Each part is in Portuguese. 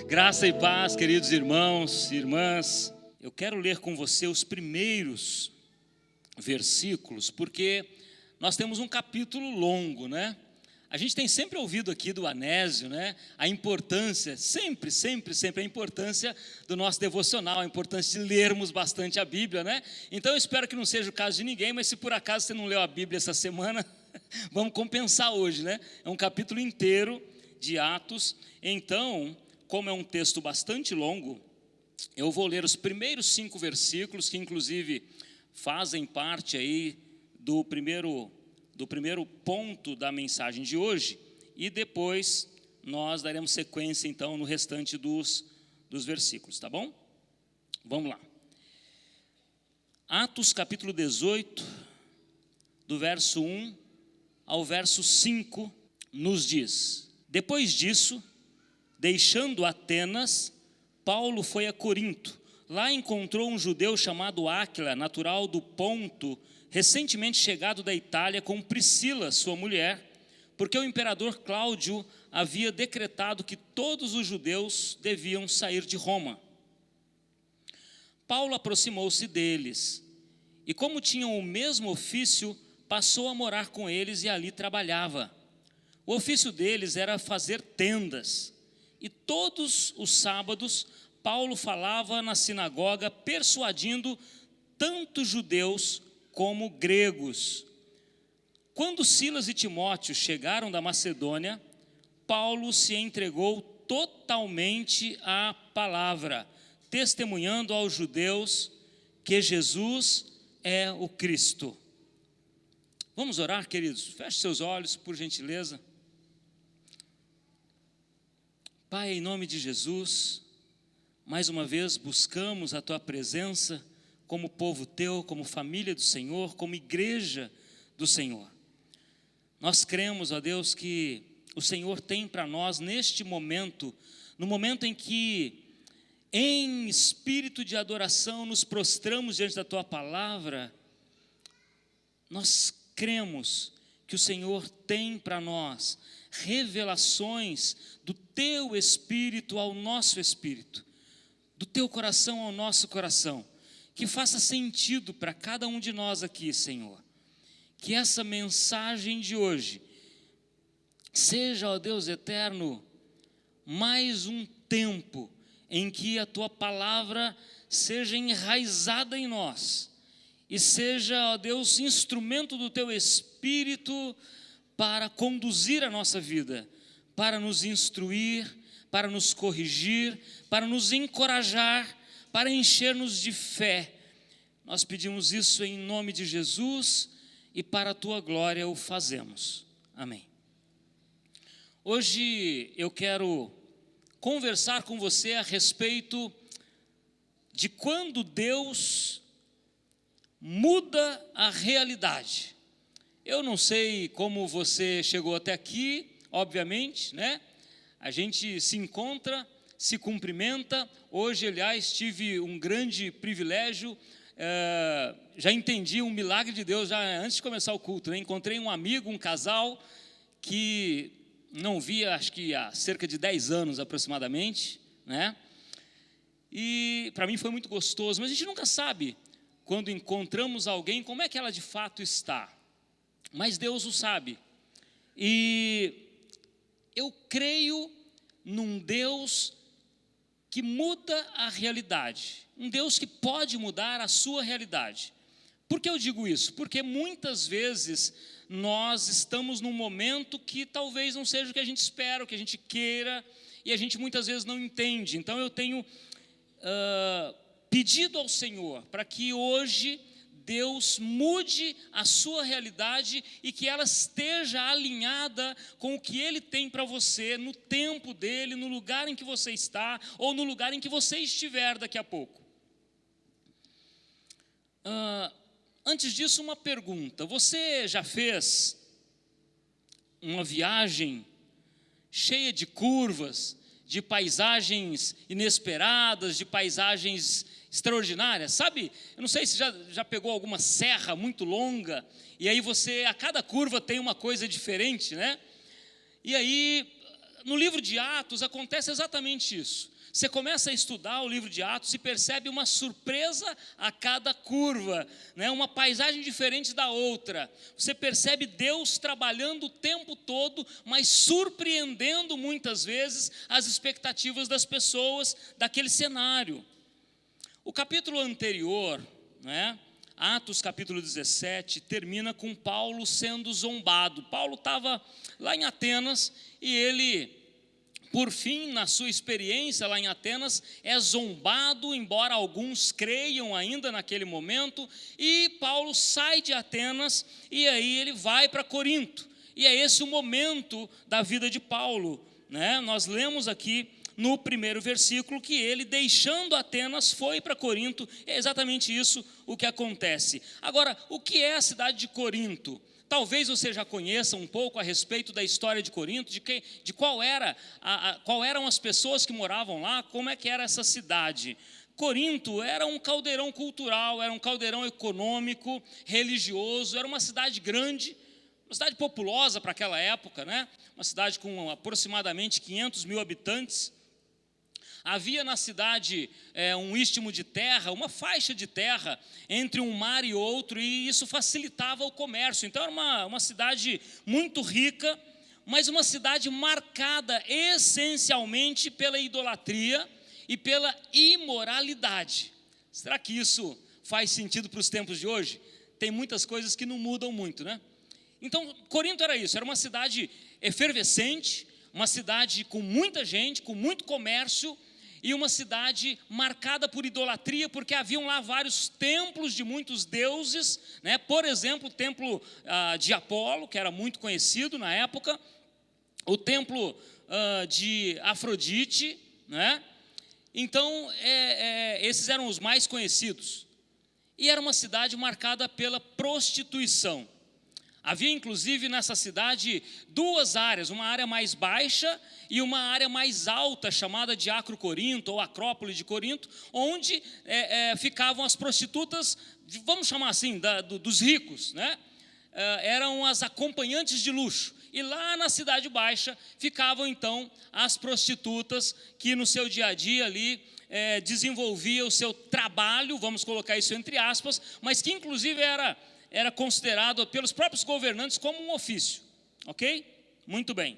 Graça e paz, queridos irmãos e irmãs. Eu quero ler com você os primeiros versículos, porque nós temos um capítulo longo, né? A gente tem sempre ouvido aqui do Anésio, né? A importância, sempre a importância do nosso devocional, a importância de lermos bastante a Bíblia, né? Então eu espero que não seja o caso de ninguém, mas se por acaso você não leu a Bíblia essa semana, vamos compensar hoje, né? É um capítulo inteiro de Atos. Então, como é um texto bastante longo, eu vou ler os primeiros 5 versículos, que inclusive fazem parte aí do primeiro ponto da mensagem de hoje, e depois nós daremos sequência então no restante dos versículos, tá bom? Vamos lá. Atos capítulo 18, do verso 1 ao verso 5, nos diz: depois disso, deixando Atenas, Paulo foi a Corinto. Lá encontrou um judeu chamado Áquila, natural do Ponto, recentemente chegado da Itália, com Priscila, sua mulher, porque o imperador Cláudio havia decretado que todos os judeus deviam sair de Roma. Paulo aproximou-se deles, e como tinham o mesmo ofício, passou a morar com eles e ali trabalhava. O ofício deles era fazer tendas, e todos os sábados Paulo falava na sinagoga, persuadindo tanto judeus como gregos. Quando Silas e Timóteo chegaram da Macedônia, Paulo se entregou totalmente à palavra, testemunhando aos judeus que Jesus é o Cristo. Vamos orar, queridos? Feche seus olhos, por gentileza. Pai, em nome de Jesus, mais uma vez buscamos a Tua presença como povo Teu, como família do Senhor, como igreja do Senhor. Nós cremos, ó Deus, que o Senhor tem para nós neste momento, no momento em que, em espírito de adoração, nos prostramos diante da Tua palavra, nós cremos que o Senhor tem para nós revelações do Teu Espírito ao nosso espírito, do Teu coração ao nosso coração, que faça sentido para cada um de nós aqui, Senhor. Que essa mensagem de hoje seja, ó Deus eterno, mais um tempo em que a Tua palavra seja enraizada em nós e seja, ó Deus, instrumento do Teu Espírito para conduzir a nossa vida, para nos instruir, para nos corrigir, para nos encorajar, para encher-nos de fé. Nós pedimos isso em nome de Jesus e para a Tua glória o fazemos. Amém. Hoje eu quero conversar com você a respeito de quando Deus muda a realidade. Eu não sei como você chegou até aqui, obviamente, né? A gente se encontra, se cumprimenta. Hoje, aliás, tive um grande privilégio, já entendi um milagre de Deus já antes de começar o culto, né? Encontrei um amigo, um casal que não via, acho que há cerca de 10 anos aproximadamente, né? E para mim foi muito gostoso, mas a gente nunca sabe quando encontramos alguém como é que ela de fato está, mas Deus o sabe. E eu creio num Deus que muda a realidade, um Deus que pode mudar a sua realidade. Por que eu digo isso? Porque muitas vezes nós estamos num momento que talvez não seja o que a gente espera, o que a gente queira, e a gente muitas vezes não entende. Então eu tenho pedido ao Senhor para que hoje Deus mude a sua realidade e que ela esteja alinhada com o que Ele tem para você, no tempo dEle, no lugar em que você está, ou no lugar em que você estiver daqui a pouco. Antes disso, uma pergunta: você já fez uma viagem cheia de curvas, de paisagens inesperadas, de paisagens extraordinárias, sabe? Eu não sei se já pegou alguma serra muito longa, e aí você, a cada curva tem uma coisa diferente, né? E aí, no livro de Atos acontece exatamente isso. Você começa a estudar o livro de Atos e percebe uma surpresa a cada curva, né? Uma paisagem diferente da outra. Você percebe Deus trabalhando o tempo todo, mas surpreendendo muitas vezes as expectativas das pessoas daquele cenário. O capítulo anterior, né? Atos capítulo 17, termina com Paulo sendo zombado. Paulo estava lá em Atenas e ele, por fim, na sua experiência lá em Atenas, é zombado, embora alguns creiam ainda naquele momento, e Paulo sai de Atenas e aí ele vai para Corinto. E é esse o momento da vida de Paulo, né? Nós lemos aqui no primeiro versículo que ele, deixando Atenas, foi para Corinto. É exatamente isso o que acontece. Agora, o que é a cidade de Corinto? Talvez você já conheça um pouco a respeito da história de Corinto, de qual eram as pessoas que moravam lá, como é que era essa cidade. Corinto era um caldeirão cultural, era um caldeirão econômico, religioso, era uma cidade grande, uma cidade populosa para aquela época, né? Uma cidade com aproximadamente 500 mil habitantes. Havia na cidade um istmo de terra, uma faixa de terra entre um mar e outro, e isso facilitava o comércio. Então era uma cidade muito rica, mas uma cidade marcada essencialmente pela idolatria e pela imoralidade. Será que isso faz sentido para os tempos de hoje? Tem muitas coisas que não mudam muito, né? Então, Corinto era isso, era uma cidade efervescente, uma cidade com muita gente, com muito comércio, e uma cidade marcada por idolatria, porque haviam lá vários templos de muitos deuses, né? Por exemplo, o templo de Apolo, que era muito conhecido na época, o templo de Afrodite, né? Então, esses eram os mais conhecidos. E era uma cidade marcada pela prostituição. Havia, inclusive, nessa cidade duas áreas, uma área mais baixa e uma área mais alta, chamada de Acro Corinto, ou Acrópole de Corinto, onde ficavam as prostitutas, vamos chamar assim, dos ricos, né? Eram as acompanhantes de luxo. E lá na cidade baixa ficavam, então, as prostitutas que no seu dia a dia ali desenvolviam o seu trabalho, vamos colocar isso entre aspas, mas que inclusive era considerado pelos próprios governantes como um ofício, ok? Muito bem.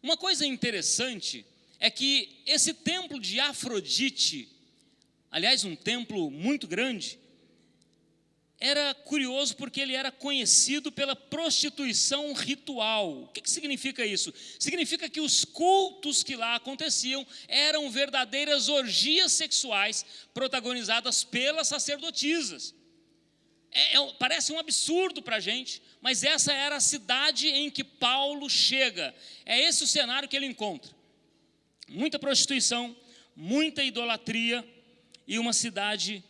Uma coisa interessante é que esse templo de Afrodite, aliás, um templo muito grande, era curioso porque ele era conhecido pela prostituição ritual. O que significa isso? Significa que os cultos que lá aconteciam eram verdadeiras orgias sexuais protagonizadas pelas sacerdotisas. Parece um absurdo para a gente, mas essa era a cidade em que Paulo chega. É esse o cenário que ele encontra. Muita prostituição, muita idolatria e uma cidade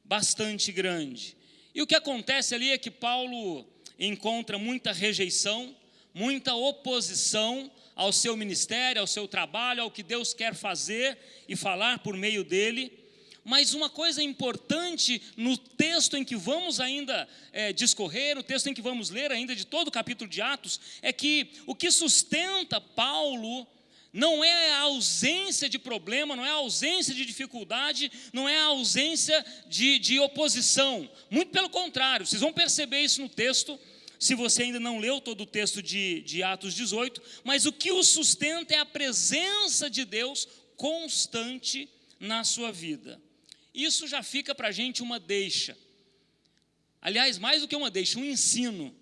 bastante grande. E o que acontece ali é que Paulo encontra muita rejeição, muita oposição ao seu ministério, ao seu trabalho, ao que Deus quer fazer e falar por meio dele. Mas uma coisa importante no texto em que vamos ainda discorrer, no texto em que vamos ler ainda de todo o capítulo de Atos, é que o que sustenta Paulo não é a ausência de problema, não é a ausência de dificuldade, não é a ausência de oposição. Muito pelo contrário, vocês vão perceber isso no texto, se você ainda não leu todo o texto de Atos 18, mas o que o sustenta é a presença de Deus constante na sua vida. Isso já fica para a gente uma deixa. Aliás, mais do que uma deixa, um ensino.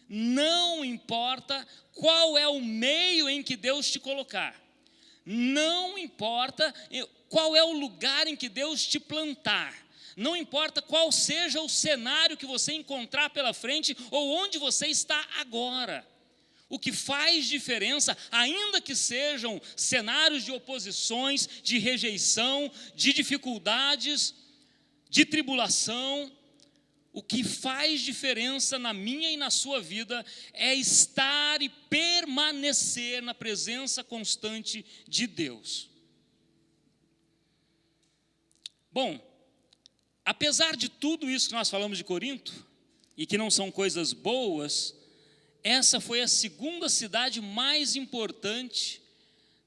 Não importa qual é o meio em que Deus te colocar. Não importa qual é o lugar em que Deus te plantar. Não importa qual seja o cenário que você encontrar pela frente ou onde você está agora. O que faz diferença, ainda que sejam cenários de oposições, de rejeição, de dificuldades, de tribulação, o que faz diferença na minha e na sua vida é estar e permanecer na presença constante de Deus. Bom, apesar de tudo isso que nós falamos de Corinto, e que não são coisas boas, essa foi a segunda cidade mais importante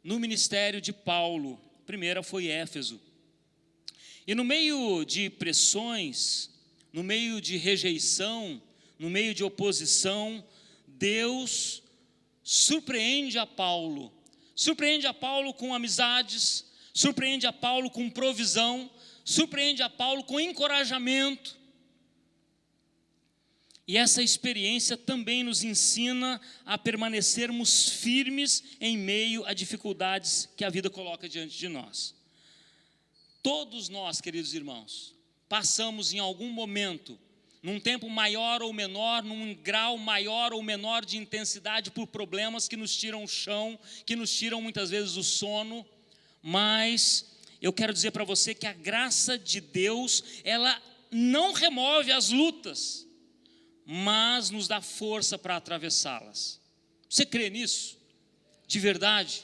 no ministério de Paulo, primeira foi Éfeso. E no meio de pressões, no meio de rejeição, no meio de oposição, Deus surpreende a Paulo com amizades, surpreende a Paulo com provisão, surpreende a Paulo com encorajamento. E essa experiência também nos ensina a permanecermos firmes em meio a dificuldades que a vida coloca diante de nós. Todos nós, queridos irmãos, passamos em algum momento, num tempo maior ou menor, num grau maior ou menor de intensidade, por problemas que nos tiram o chão, que nos tiram muitas vezes o sono, mas eu quero dizer para você que a graça de Deus, ela não remove as lutas, mas nos dá força para atravessá-las. Você crê nisso? De verdade?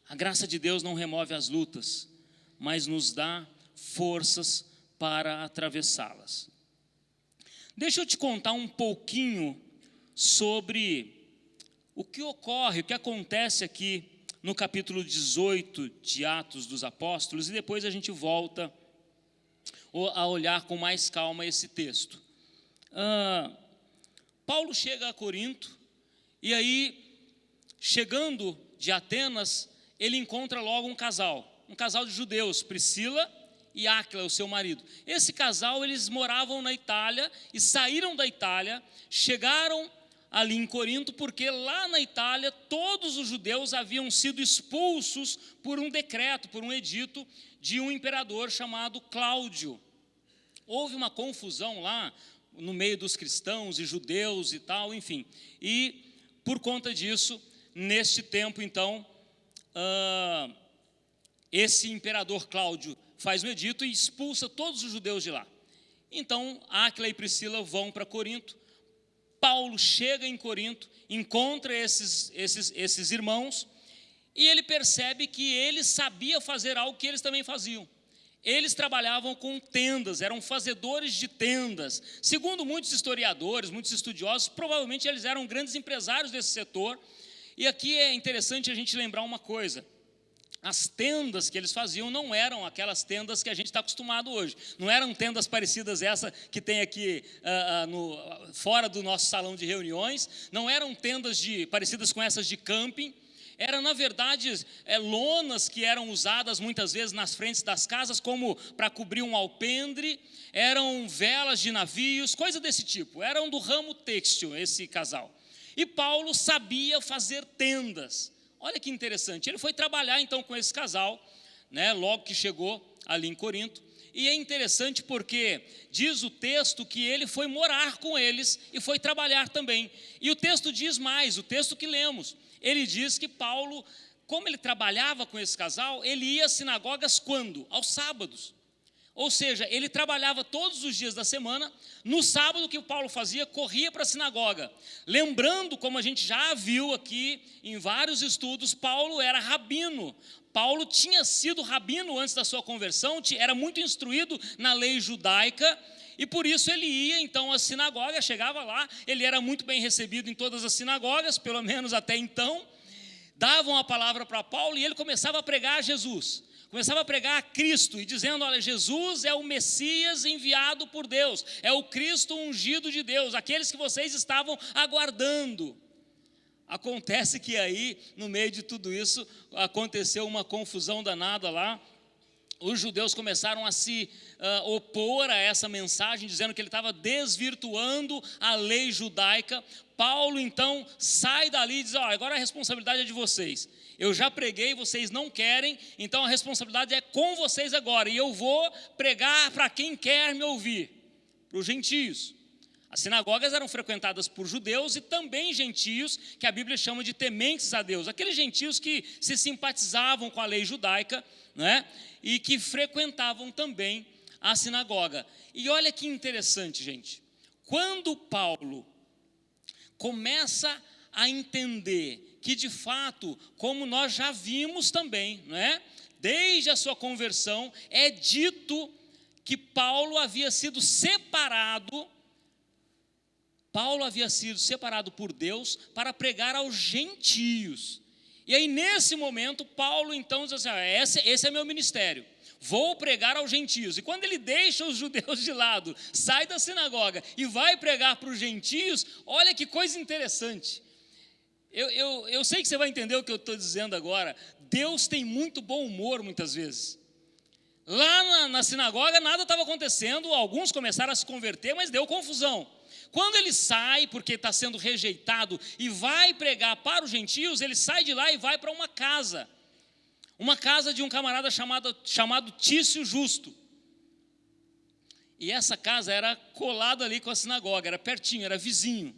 A graça de Deus não remove as lutas, mas nos dá forças para atravessá-las. Deixa eu te contar um pouquinho sobre o que ocorre, o que acontece aqui no capítulo 18 de Atos dos Apóstolos, e depois a gente volta a olhar com mais calma esse texto. Paulo chega a Corinto, e aí, chegando de Atenas, ele encontra logo um casal de judeus, Priscila e Áquila, o seu marido. Esse casal, eles moravam na Itália e saíram da Itália, chegaram ali em Corinto, porque lá na Itália todos os judeus haviam sido expulsos por um decreto, por um edito de um imperador chamado Cláudio. Houve uma confusão lá no meio dos cristãos e judeus e tal, enfim. E por conta disso, neste tempo então, esse imperador Cláudio faz um edito e expulsa todos os judeus de lá. Então, Áquila e Priscila vão para Corinto. Paulo chega em Corinto, encontra esses irmãos, e ele percebe que ele sabia fazer algo que eles também faziam. Eles trabalhavam com tendas, eram fazedores de tendas. Segundo muitos historiadores, muitos estudiosos, provavelmente eles eram grandes empresários desse setor. E aqui é interessante a gente lembrar uma coisa: as tendas que eles faziam não eram aquelas tendas que a gente está acostumado hoje. Não eram tendas parecidas essa que tem aqui fora do nosso salão de reuniões. Não eram tendas parecidas com essas de camping. Eram, na verdade, lonas que eram usadas muitas vezes nas frentes das casas, como para cobrir um alpendre. Eram velas de navios, coisa desse tipo. Eram do ramo têxtil, esse casal. E Paulo sabia fazer tendas. Olha que interessante, ele foi trabalhar então com esse casal, né, logo que chegou ali em Corinto, e é interessante porque diz o texto que ele foi morar com eles e foi trabalhar também. E o texto diz mais, o texto que lemos, ele diz que Paulo, como ele trabalhava com esse casal, ele ia às sinagogas quando? Aos sábados. Ou seja, ele trabalhava todos os dias da semana. No sábado, o que o Paulo fazia? Corria para a sinagoga. Lembrando, como a gente já viu aqui em vários estudos, Paulo era rabino. Paulo tinha sido rabino antes da sua conversão, era muito instruído na lei judaica, e por isso ele ia então à sinagoga, chegava lá, ele era muito bem recebido em todas as sinagogas, pelo menos até então. Davam a palavra para Paulo e ele começava a pregar a Jesus. Começava a pregar a Cristo e dizendo: olha, Jesus é o Messias enviado por Deus, é o Cristo ungido de Deus, aqueles que vocês estavam aguardando. Acontece que aí, no meio de tudo isso, aconteceu uma confusão danada lá. Os judeus começaram a se opor a essa mensagem, dizendo que ele estava desvirtuando a lei judaica. Paulo então sai dali e diz: olha, agora a responsabilidade é de vocês. Eu já preguei, vocês não querem, então a responsabilidade é com vocês agora. E eu vou pregar para quem quer me ouvir, para os gentios. As sinagogas eram frequentadas por judeus e também gentios, que a Bíblia chama de tementes a Deus. Aqueles gentios que se simpatizavam com a lei judaica, né, e que frequentavam também a sinagoga. E olha que interessante, gente. Quando Paulo começa a entender que de fato, como nós já vimos também, né, desde a sua conversão, é dito que Paulo havia sido separado por Deus para pregar aos gentios. E aí, nesse momento, Paulo então diz assim: esse é meu ministério, vou pregar aos gentios. E quando ele deixa os judeus de lado, sai da sinagoga e vai pregar para os gentios, olha que coisa interessante. Eu sei que você vai entender o que eu estou dizendo agora. Deus tem muito bom humor muitas vezes. Lá na sinagoga nada estava acontecendo, alguns começaram a se converter, mas deu confusão. Quando ele sai, porque está sendo rejeitado, e vai pregar para os gentios, ele sai de lá e vai para uma casa de um camarada chamado Tício Justo. E essa casa era colada ali com a sinagoga, era pertinho, era vizinho.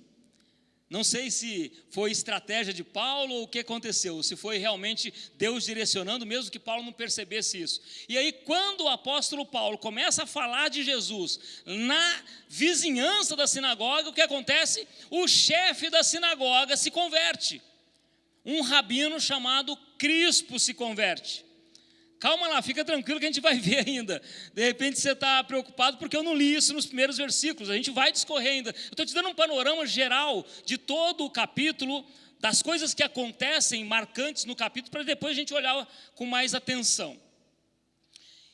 Não sei se foi estratégia de Paulo ou o que aconteceu, se foi realmente Deus direcionando, mesmo que Paulo não percebesse isso. E aí, quando o apóstolo Paulo começa a falar de Jesus na vizinhança da sinagoga, o que acontece? O chefe da sinagoga se converte. Um rabino chamado Crispo se converte. Calma lá, fica tranquilo que a gente vai ver ainda. De repente você está preocupado porque eu não li isso nos primeiros versículos. A gente vai discorrer ainda. Eu estou te dando um panorama geral de todo o capítulo, das coisas que acontecem marcantes no capítulo, para depois a gente olhar com mais atenção.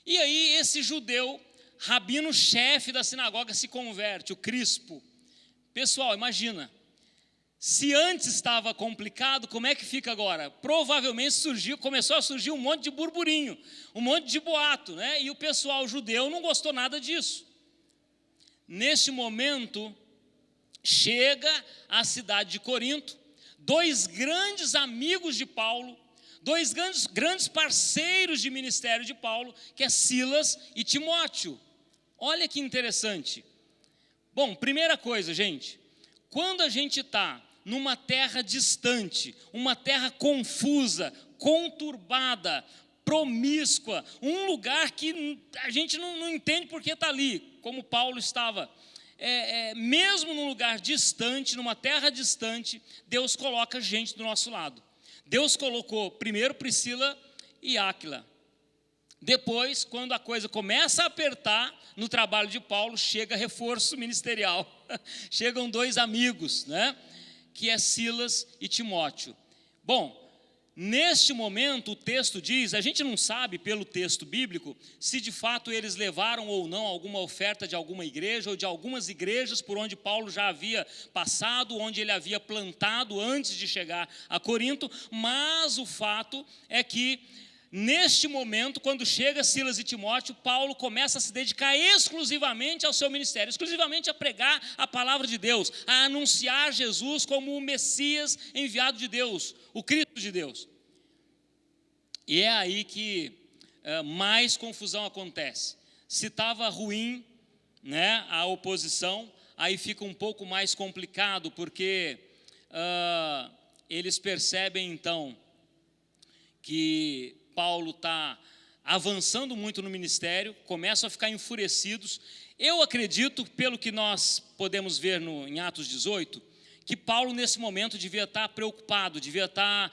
E aí esse judeu, rabino-chefe da sinagoga, se converte, o Crispo. Pessoal, imagina. Se antes estava complicado, como é que fica agora? Provavelmente começou a surgir um monte de burburinho, um monte de boato, né? E o pessoal judeu não gostou nada disso. Neste momento, chega à cidade de Corinto, dois grandes amigos de Paulo, dois grandes parceiros de ministério de Paulo, que é Silas e Timóteo. Olha que interessante. Bom, primeira coisa, gente, quando a gente está numa terra distante, uma terra confusa, conturbada, promíscua, um lugar que a gente não entende porque está ali, como Paulo estava. Mesmo num lugar distante, numa terra distante, Deus coloca gente do nosso lado. Deus colocou primeiro Priscila e Áquila. Depois, quando a coisa começa a apertar no trabalho de Paulo, chega reforço ministerial. Chegam dois amigos, né? Que é Silas e Timóteo. Bom, neste momento o texto diz, a gente não sabe pelo texto bíblico, se de fato eles levaram ou não alguma oferta de alguma igreja, ou de algumas igrejas por onde Paulo já havia passado, onde ele havia plantado antes de chegar a Corinto, mas o fato é que, neste momento, quando chega Silas e Timóteo, Paulo começa a se dedicar exclusivamente ao seu ministério, exclusivamente a pregar a palavra de Deus, a anunciar Jesus como o Messias enviado de Deus, o Cristo de Deus. E é aí que mais confusão acontece. Se estava ruim, né, a oposição, aí fica um pouco mais complicado, porque eles percebem então que Paulo está avançando muito no ministério, começam a ficar enfurecidos. Eu acredito, pelo que nós podemos ver em Atos 18, que Paulo nesse momento devia estar preocupado, devia estar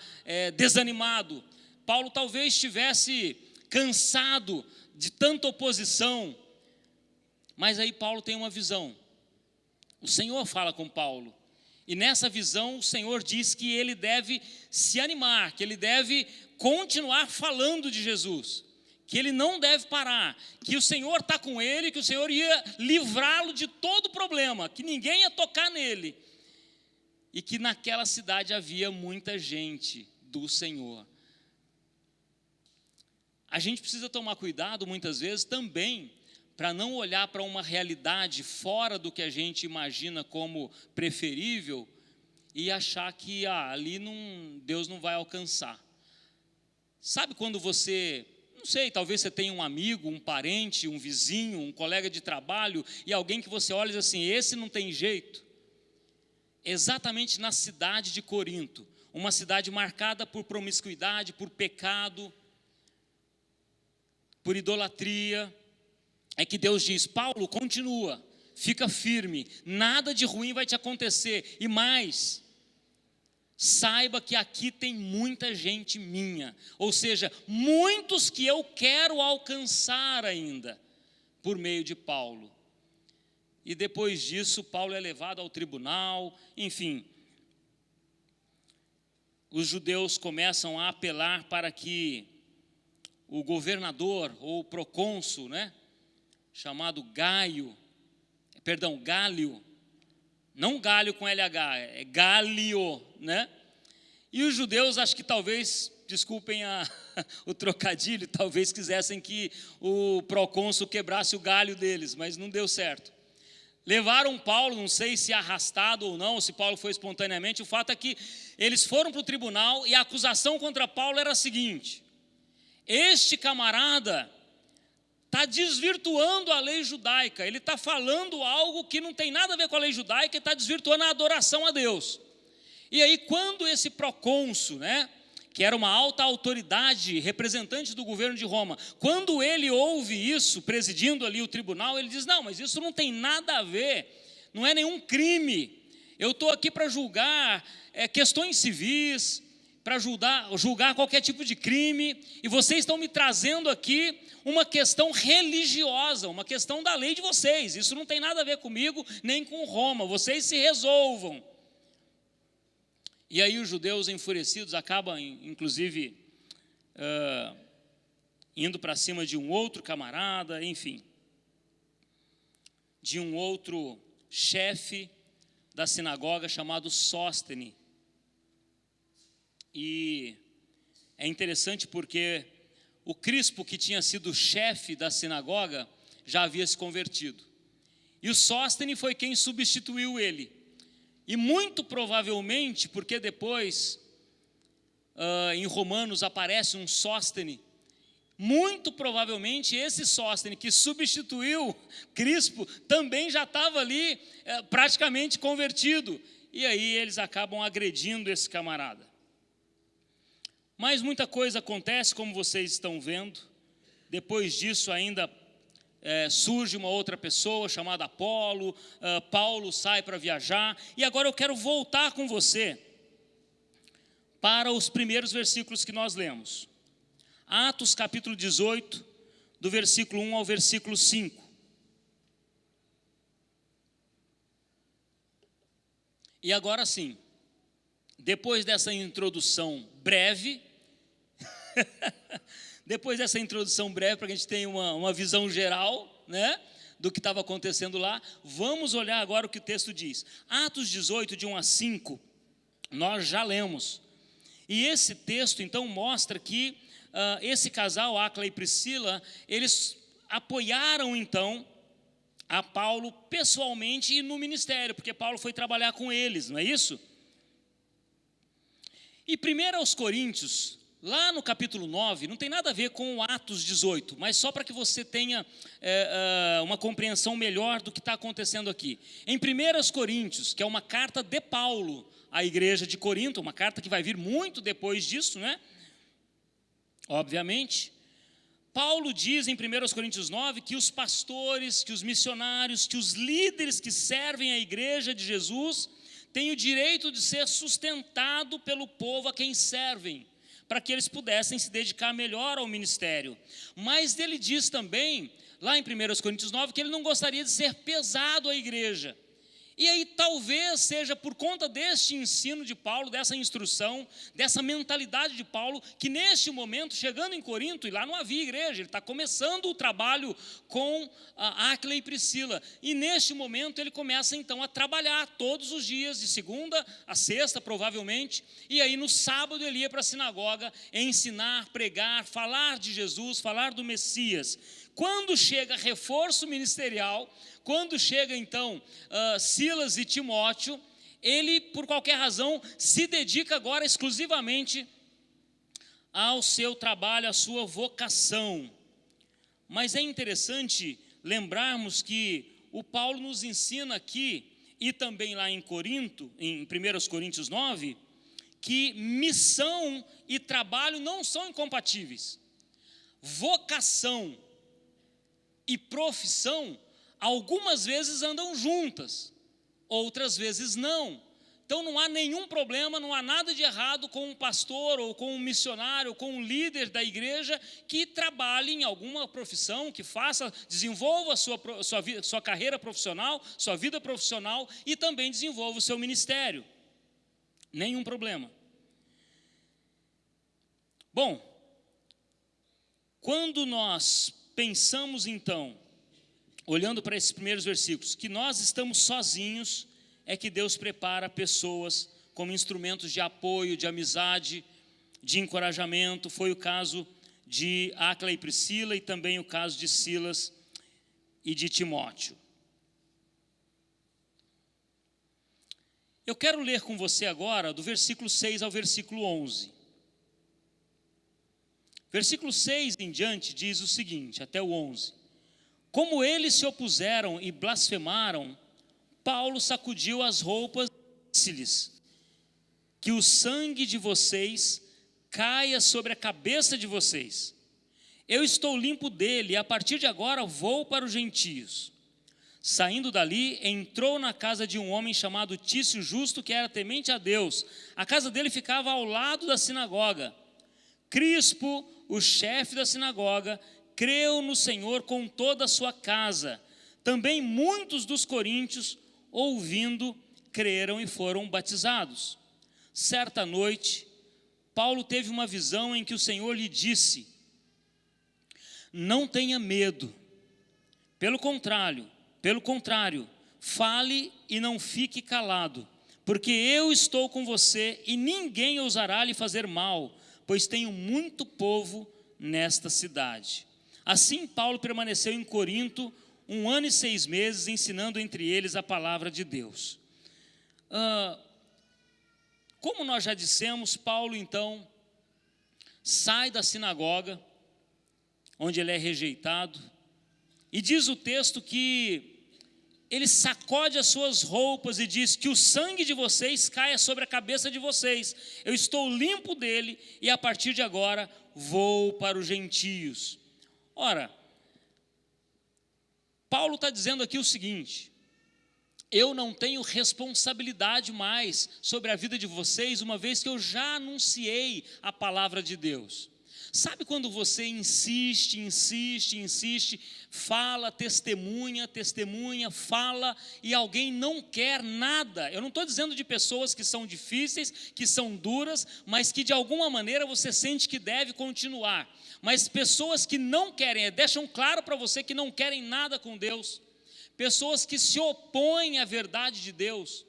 desanimado. Paulo talvez estivesse cansado de tanta oposição, mas aí Paulo tem uma visão. O Senhor fala com Paulo, e nessa visão o Senhor diz que ele deve se animar, que ele deve continuar falando de Jesus, que ele não deve parar, que o Senhor está com ele, que o Senhor ia livrá-lo de todo problema, que ninguém ia tocar nele, e que naquela cidade havia muita gente do Senhor. A gente precisa tomar cuidado muitas vezes também, para não olhar para uma realidade fora do que a gente imagina como preferível, e achar que ali Deus não vai alcançar. Sabe quando você, não sei, talvez você tenha um amigo, um parente, um vizinho, um colega de trabalho, e alguém que você olha e diz assim, esse não tem jeito. Exatamente na cidade de Corinto, uma cidade marcada por promiscuidade, por pecado, por idolatria, é que Deus diz, Paulo, continua, fica firme, nada de ruim vai te acontecer, e mais, saiba que aqui tem muita gente minha, ou seja, muitos que eu quero alcançar ainda, por meio de Paulo. E depois disso, Paulo é levado ao tribunal, enfim. os judeus começam a apelar para que o governador ou procônsul, né, chamado Gálio, não Galho com LH, é Gálio, né? E os judeus, acho que talvez, desculpem o trocadilho, talvez quisessem que o procônsul quebrasse o galho deles, mas não deu certo. Levaram Paulo, não sei se arrastado ou não, ou se Paulo foi espontaneamente, o fato é que eles foram para o tribunal e a acusação contra Paulo era a seguinte: este camarada está desvirtuando a lei judaica, ele está falando algo que não tem nada a ver com a lei judaica e está desvirtuando a adoração a Deus. E aí, quando esse procônsul, né, que era uma alta autoridade, representante do governo de Roma, quando ele ouve isso, presidindo ali o tribunal, ele diz: não, mas isso não tem nada a ver, não é nenhum crime, eu estou aqui para julgar questões civis, para julgar qualquer tipo de crime, e vocês estão me trazendo aqui uma questão religiosa, uma questão da lei de vocês, isso não tem nada a ver comigo, nem com Roma, vocês se resolvam. E aí os judeus enfurecidos acabam, inclusive, indo para cima de um outro camarada, enfim, de um outro chefe da sinagoga chamado Sóstene. E é interessante porque o Crispo, que tinha sido chefe da sinagoga, já havia se convertido. E o Sóstene foi quem substituiu ele. E muito provavelmente, porque depois em Romanos aparece um Sóstene, muito provavelmente esse Sóstene que substituiu Crispo também já estava ali praticamente convertido. E aí eles acabam agredindo esse camarada. Mas muita coisa acontece, como vocês estão vendo. Depois disso ainda surge uma outra pessoa chamada Apolo, Paulo sai para viajar, e agora eu quero voltar com você para os primeiros versículos que nós lemos. Atos capítulo 18, do versículo 1 ao versículo 5. E agora sim, depois dessa introdução breve, para que a gente tenha uma visão geral, né, do que estava acontecendo lá, vamos olhar agora o que o texto diz. Atos 18, de 1 a 5, nós já lemos. E esse texto, então, mostra que esse casal, Áquila e Priscila, eles apoiaram, então, a Paulo pessoalmente e no ministério, porque Paulo foi trabalhar com eles, não é isso? E 1 aos Coríntios, lá no capítulo 9, não tem nada a ver com o Atos 18, mas só para que você tenha uma compreensão melhor do que está acontecendo aqui. Em 1 aos Coríntios, que é uma carta de Paulo à igreja de Corinto, uma carta que vai vir muito depois disso, né? Obviamente, Paulo diz em 1 aos Coríntios 9 que os pastores, que os missionários, que os líderes que servem a igreja de Jesus têm o direito de ser sustentado pelo povo a quem servem, para que eles pudessem se dedicar melhor ao ministério. Mas ele diz também, lá em 1 Coríntios 9, que ele não gostaria de ser pesado à igreja. E aí talvez seja por conta deste ensino de Paulo, dessa instrução, dessa mentalidade de Paulo, que neste momento, chegando em Corinto, e lá não havia igreja, ele está começando o trabalho com Áquila e Priscila, e neste momento ele começa então a trabalhar todos os dias, de segunda a sexta provavelmente, e aí no sábado ele ia para a sinagoga ensinar, pregar, falar de Jesus, falar do Messias. Quando chega reforço ministerial, quando chega então Silas e Timóteo, ele por qualquer razão se dedica agora exclusivamente ao seu trabalho, à sua vocação. Mas é interessante lembrarmos que o Paulo nos ensina aqui, e também lá em Corinto, em 1 Coríntios 9, que missão e trabalho não são incompatíveis. Vocação e profissão algumas vezes andam juntas, outras vezes não. Então não há nenhum problema, não há nada de errado com um pastor, ou com um missionário, ou com um líder da igreja que trabalhe em alguma profissão, que desenvolva a sua carreira profissional, sua vida profissional, e também desenvolva o seu ministério. Nenhum problema. Bom, quando nós pensamos então, olhando para esses primeiros versículos, que nós estamos sozinhos, é que Deus prepara pessoas como instrumentos de apoio, de amizade, de encorajamento. Foi o caso de Áquila e Priscila e também o caso de Silas e de Timóteo. Eu quero ler com você agora do versículo 6 ao versículo 11. Versículo 6 em diante diz o seguinte, até o 11. Como eles se opuseram e blasfemaram, Paulo sacudiu as roupas e disse-lhes: que o sangue de vocês caia sobre a cabeça de vocês. Eu estou limpo dele e a partir de agora vou para os gentios. Saindo dali, entrou na casa de um homem chamado Tício Justo, que era temente a Deus. A casa dele ficava ao lado da sinagoga. Crispo, o chefe da sinagoga, creu no Senhor com toda a sua casa. Também muitos dos coríntios, ouvindo, creram e foram batizados. Certa noite, Paulo teve uma visão em que o Senhor lhe disse: não tenha medo, pelo contrário, fale e não fique calado, porque eu estou com você e ninguém ousará lhe fazer mal, pois tenho muito povo nesta cidade. Assim Paulo permaneceu em Corinto 1 ano e 6 meses, ensinando entre eles a palavra de Deus. Como nós já dissemos, Paulo então sai da sinagoga, onde ele é rejeitado, e diz o texto que ele sacode as suas roupas e diz: que o sangue de vocês caia sobre a cabeça de vocês. Eu estou limpo dele e a partir de agora vou para os gentios. Ora, Paulo está dizendo aqui o seguinte: eu não tenho responsabilidade mais sobre a vida de vocês, uma vez que eu já anunciei a palavra de Deus. Sabe quando você insiste, fala, testemunha, fala, e alguém não quer nada? Eu não estou dizendo de pessoas que são difíceis, que são duras, mas que de alguma maneira você sente que deve continuar. Mas pessoas que não querem, deixam claro para você que não querem nada com Deus. Pessoas que se opõem à verdade de Deus.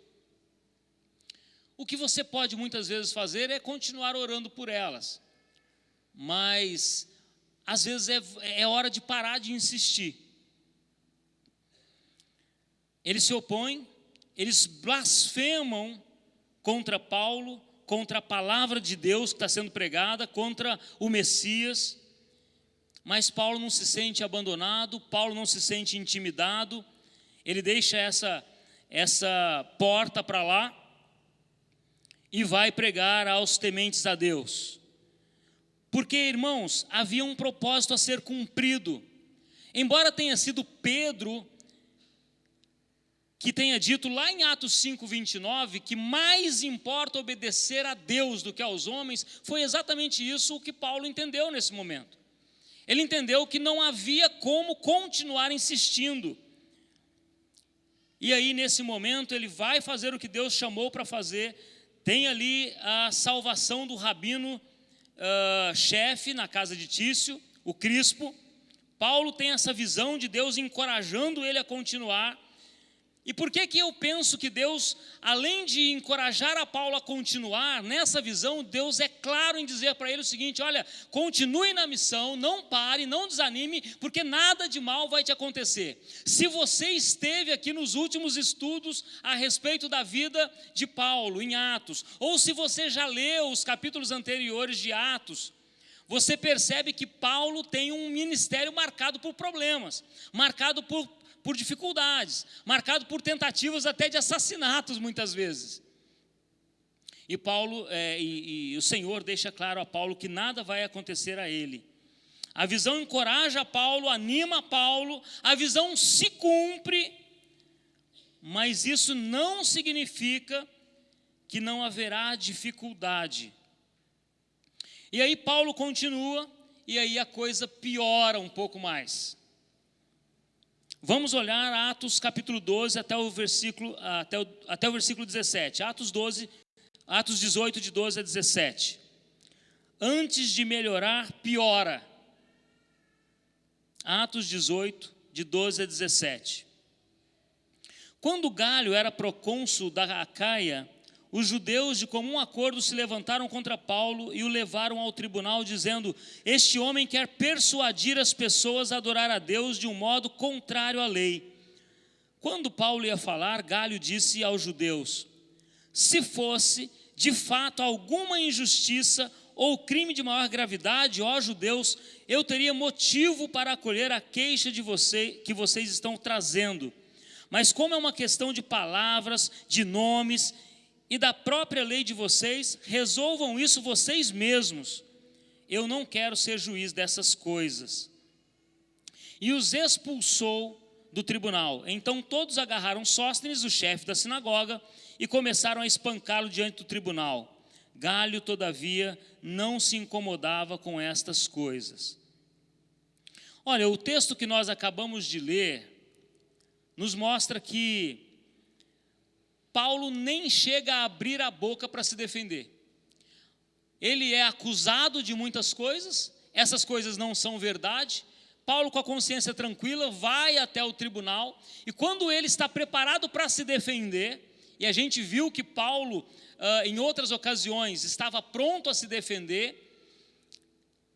O que você pode muitas vezes fazer é continuar orando por elas. Mas, às vezes, é hora de parar de insistir. Eles se opõem, eles blasfemam contra Paulo, contra a palavra de Deus que está sendo pregada, contra o Messias. Mas Paulo não se sente abandonado, Paulo não se sente intimidado. Ele deixa essa porta para lá e vai pregar aos tementes a Deus. Porque, irmãos, havia um propósito a ser cumprido. Embora tenha sido Pedro que tenha dito lá em Atos 5:29 que mais importa obedecer a Deus do que aos homens, foi exatamente isso o que Paulo entendeu nesse momento. Ele entendeu que não havia como continuar insistindo. E aí, nesse momento, ele vai fazer o que Deus chamou para fazer. Tem ali a salvação do rabino chefe na casa de Tício, o Crispo. Paulo tem essa visão de Deus encorajando ele a continuar. E por que eu penso que Deus, além de encorajar a Paulo a continuar, nessa visão, Deus é claro em dizer para ele o seguinte: olha, continue na missão, não pare, não desanime, porque nada de mal vai te acontecer. Se você esteve aqui nos últimos estudos a respeito da vida de Paulo, em Atos, ou se você já leu os capítulos anteriores de Atos, você percebe que Paulo tem um ministério marcado por problemas, marcado por dificuldades, marcado por tentativas até de assassinatos muitas vezes. E Paulo, e o Senhor deixa claro a Paulo que nada vai acontecer a ele. A visão encoraja Paulo, anima Paulo, a visão se cumpre, mas isso não significa que não haverá dificuldade. E aí Paulo continua, e aí a coisa piora um pouco mais. Vamos olhar Atos capítulo 12 até o versículo 17. Atos 18, de 12 a 17. antes de melhorar, piora. Atos 18, de 12 a 17. Quando Galho era procônsul da Acaia, os judeus de comum acordo se levantaram contra Paulo e o levaram ao tribunal, dizendo: este homem quer persuadir as pessoas a adorar a Deus de um modo contrário à lei. Quando Paulo ia falar, Galho disse aos judeus: se fosse de fato alguma injustiça ou crime de maior gravidade, ó judeus, eu teria motivo para acolher a queixa de que vocês estão trazendo. Mas como é uma questão de palavras, de nomes e da própria lei de vocês, resolvam isso vocês mesmos. Eu não quero ser juiz dessas coisas. E os expulsou do tribunal. Então todos agarraram Sóstenes, o chefe da sinagoga, e começaram a espancá-lo diante do tribunal. Galho, todavia, não se incomodava com estas coisas. Olha, o texto que nós acabamos de ler nos mostra que Paulo nem chega a abrir a boca para se defender. Ele é acusado de muitas coisas, essas coisas não são verdade. Paulo, com a consciência tranquila, vai até o tribunal, e quando ele está preparado para se defender, e a gente viu que Paulo, em outras ocasiões, estava pronto a se defender,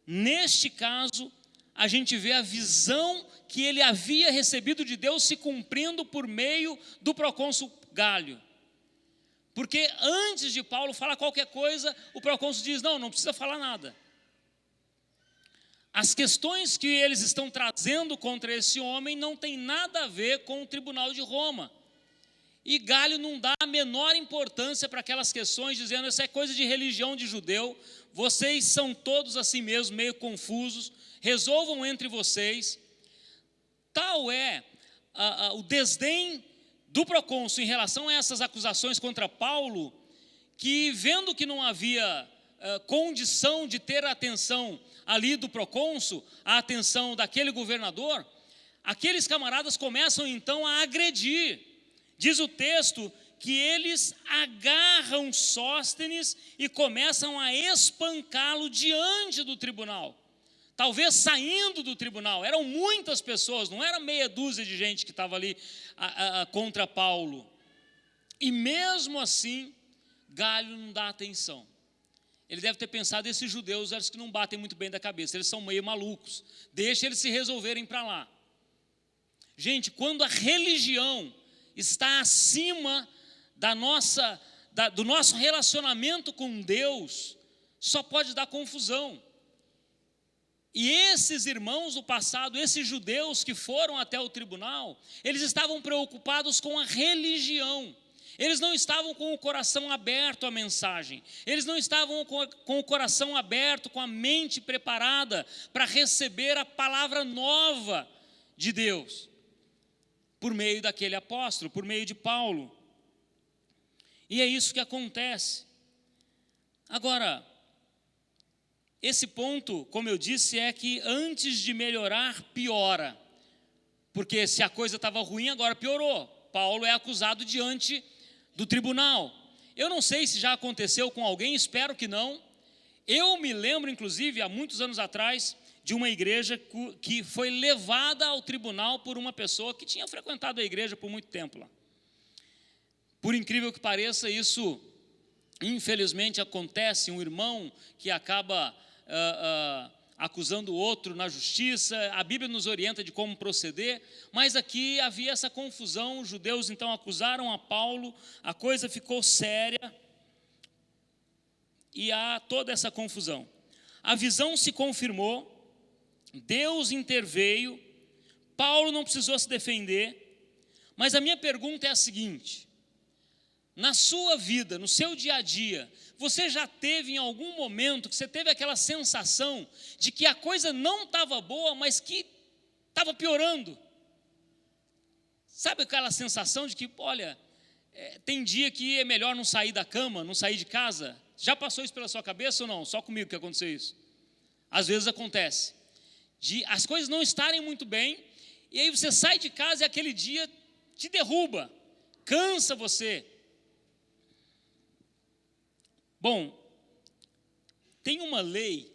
neste caso, a gente vê a visão que ele havia recebido de Deus se cumprindo por meio do procônsul Galho. Porque antes de Paulo falar qualquer coisa, o procônsul diz: não precisa falar nada. As questões que eles estão trazendo contra esse homem não tem nada a ver com o tribunal de Roma. E Galho não dá a menor importância para aquelas questões, dizendo: isso é coisa de religião de judeu, vocês são todos assim mesmo, meio confusos, resolvam entre vocês. Tal é o desdém do procônsul em relação a essas acusações contra Paulo, que vendo que não havia condição de ter a atenção ali do procônsul, a atenção daquele governador, aqueles camaradas começam então a agredir. Diz o texto que eles agarram Sóstenes e começam a espancá-lo diante do tribunal. Talvez saindo do tribunal, eram muitas pessoas, não era meia dúzia de gente que estava ali contra Paulo. E mesmo assim, Galho não dá atenção. Ele deve ter pensado: esses judeus eles que não batem muito bem da cabeça, eles são meio malucos, deixa eles se resolverem para lá. Gente, quando a religião está acima do nosso relacionamento com Deus, só pode dar confusão. E esses irmãos do passado, esses judeus que foram até o tribunal, eles estavam preocupados com a religião. Eles não estavam com o coração aberto à mensagem. Eles não estavam com o coração aberto, com a mente preparada para receber a palavra nova de Deus, por meio daquele apóstolo, por meio de Paulo. E é isso que acontece. Agora, esse ponto, como eu disse, é que antes de melhorar, piora. Porque se a coisa estava ruim, agora piorou. Paulo é acusado diante do tribunal. Eu não sei se já aconteceu com alguém, espero que não. Eu me lembro, inclusive, há muitos anos atrás, de uma igreja que foi levada ao tribunal por uma pessoa que tinha frequentado a igreja por muito tempo lá. Por incrível que pareça, isso infelizmente acontece, um irmão que acaba acusando o outro na justiça. A Bíblia nos orienta de como proceder, mas aqui havia essa confusão. Os judeus então acusaram a Paulo, a coisa ficou séria e há toda essa confusão. A visão se confirmou, Deus interveio, Paulo não precisou se defender, mas a minha pergunta é a seguinte: na sua vida, no seu dia a dia, você já teve em algum momento que você teve aquela sensação de que a coisa não estava boa, mas que estava piorando? Sabe aquela sensação de que, olha, tem dia que é melhor não sair da cama, não sair de casa? Já passou isso pela sua cabeça ou não? Só comigo que aconteceu isso. Às vezes acontece, de as coisas não estarem muito bem, e aí você sai de casa e aquele dia te derruba, cansa você. Bom, Tem uma lei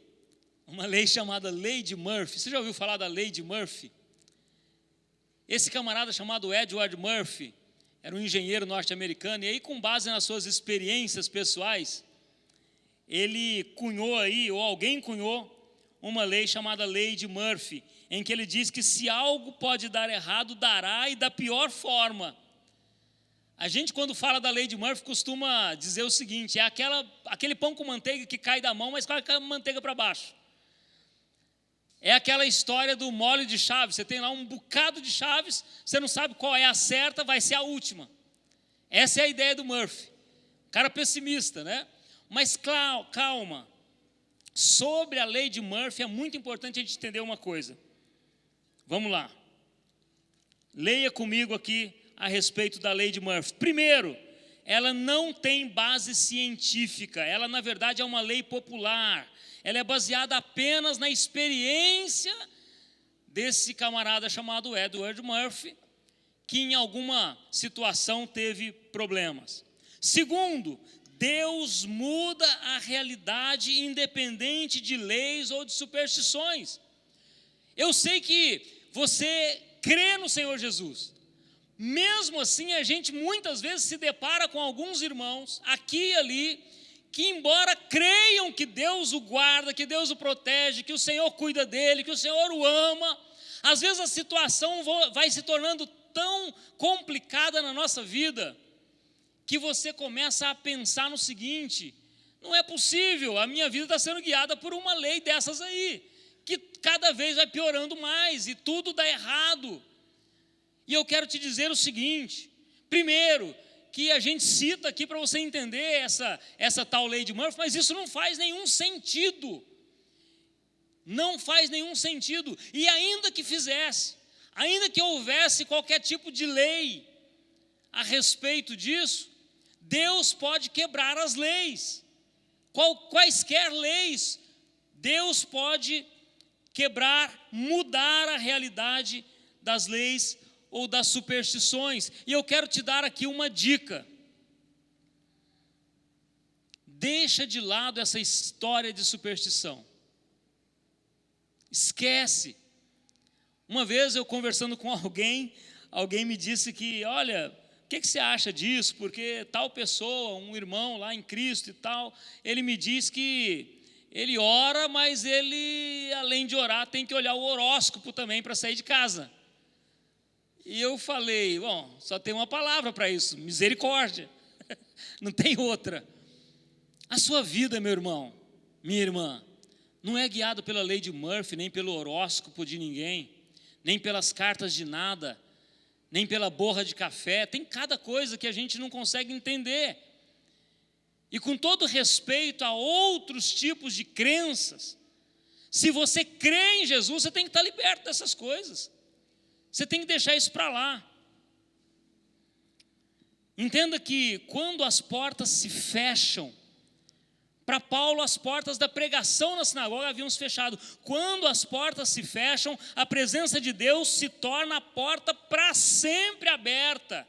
chamada Lei de Murphy. Você já ouviu falar da Lei de Murphy? Esse camarada chamado Edward Murphy era um engenheiro norte-americano, e aí, com base nas suas experiências pessoais, ele cunhou aí, ou alguém cunhou, uma lei chamada Lei de Murphy, em que ele diz que se algo pode dar errado, dará, e da pior forma. A gente, quando fala da Lei de Murphy, costuma dizer o seguinte: é aquele pão com manteiga que cai da mão, mas cai a manteiga para baixo. É aquela história do molho de chaves. Você tem lá um bocado de chaves, você não sabe qual é a certa, vai ser a última. Essa é a ideia do Murphy. Cara pessimista, né? Mas calma. Sobre a Lei de Murphy é muito importante a gente entender uma coisa. Vamos lá. Leia comigo aqui a respeito da Lei de Murphy. Primeiro, ela não tem base científica. Ela, na verdade, é uma lei popular. Ela é baseada apenas na experiência desse camarada chamado Edward Murphy, que em alguma situação teve problemas. Segundo, Deus muda a realidade independente de leis ou de superstições. Eu sei que você crê no Senhor Jesus. Mesmo assim, a gente muitas vezes se depara com alguns irmãos, aqui e ali, que embora creiam que Deus o guarda, que Deus o protege, que o Senhor cuida dele, que o Senhor o ama, às vezes a situação vai se tornando tão complicada na nossa vida, que você começa a pensar no seguinte: não é possível, a minha vida está sendo guiada por uma lei dessas aí, que cada vez vai piorando mais e tudo dá errado. E eu quero te dizer o seguinte: primeiro, que a gente cita aqui para você entender essa tal lei de Murphy, mas isso não faz nenhum sentido. Não faz nenhum sentido. E ainda que fizesse, ainda que houvesse qualquer tipo de lei a respeito disso, Deus pode quebrar as leis. Quaisquer leis, Deus pode quebrar, mudar a realidade das leis ou das superstições. E eu quero te dar aqui uma dica. Deixa de lado essa história de superstição. Esquece. Uma vez eu conversando com alguém me disse que, olha, o que você acha disso? Porque tal pessoa, um irmão lá em Cristo e tal, ele me diz que ele ora, mas ele, além de orar, tem que olhar o horóscopo também para sair de casa. E eu falei, bom, só tem uma palavra para isso: misericórdia. Não tem outra. A sua vida, meu irmão, minha irmã, não é guiado pela lei de Murphy, nem pelo horóscopo de ninguém, nem pelas cartas de nada, nem pela borra de café. Tem cada coisa que a gente não consegue entender. E com todo respeito a outros tipos de crenças, se você crê em Jesus, você tem que estar liberto dessas coisas. Você tem que deixar isso para lá. Entenda que quando as portas se fecham, para Paulo as portas da pregação na sinagoga haviam se fechado. Quando as portas se fecham, a presença de Deus se torna a porta para sempre aberta.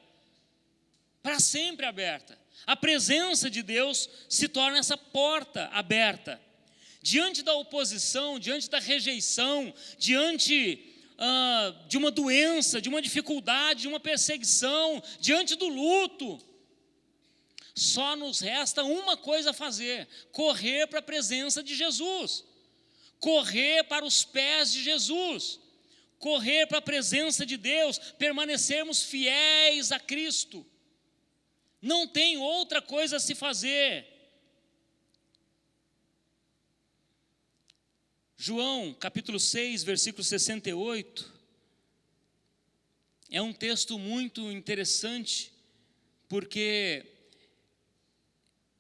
Para sempre aberta. A presença de Deus se torna essa porta aberta. Diante da oposição, diante da rejeição, diante de uma doença, de uma dificuldade, de uma perseguição, diante do luto, só nos resta uma coisa a fazer: correr para a presença de Jesus, correr para os pés de Jesus, correr para a presença de Deus, permanecermos fiéis a Cristo. Não tem outra coisa a se fazer. João, capítulo 6, versículo 68, é um texto muito interessante, porque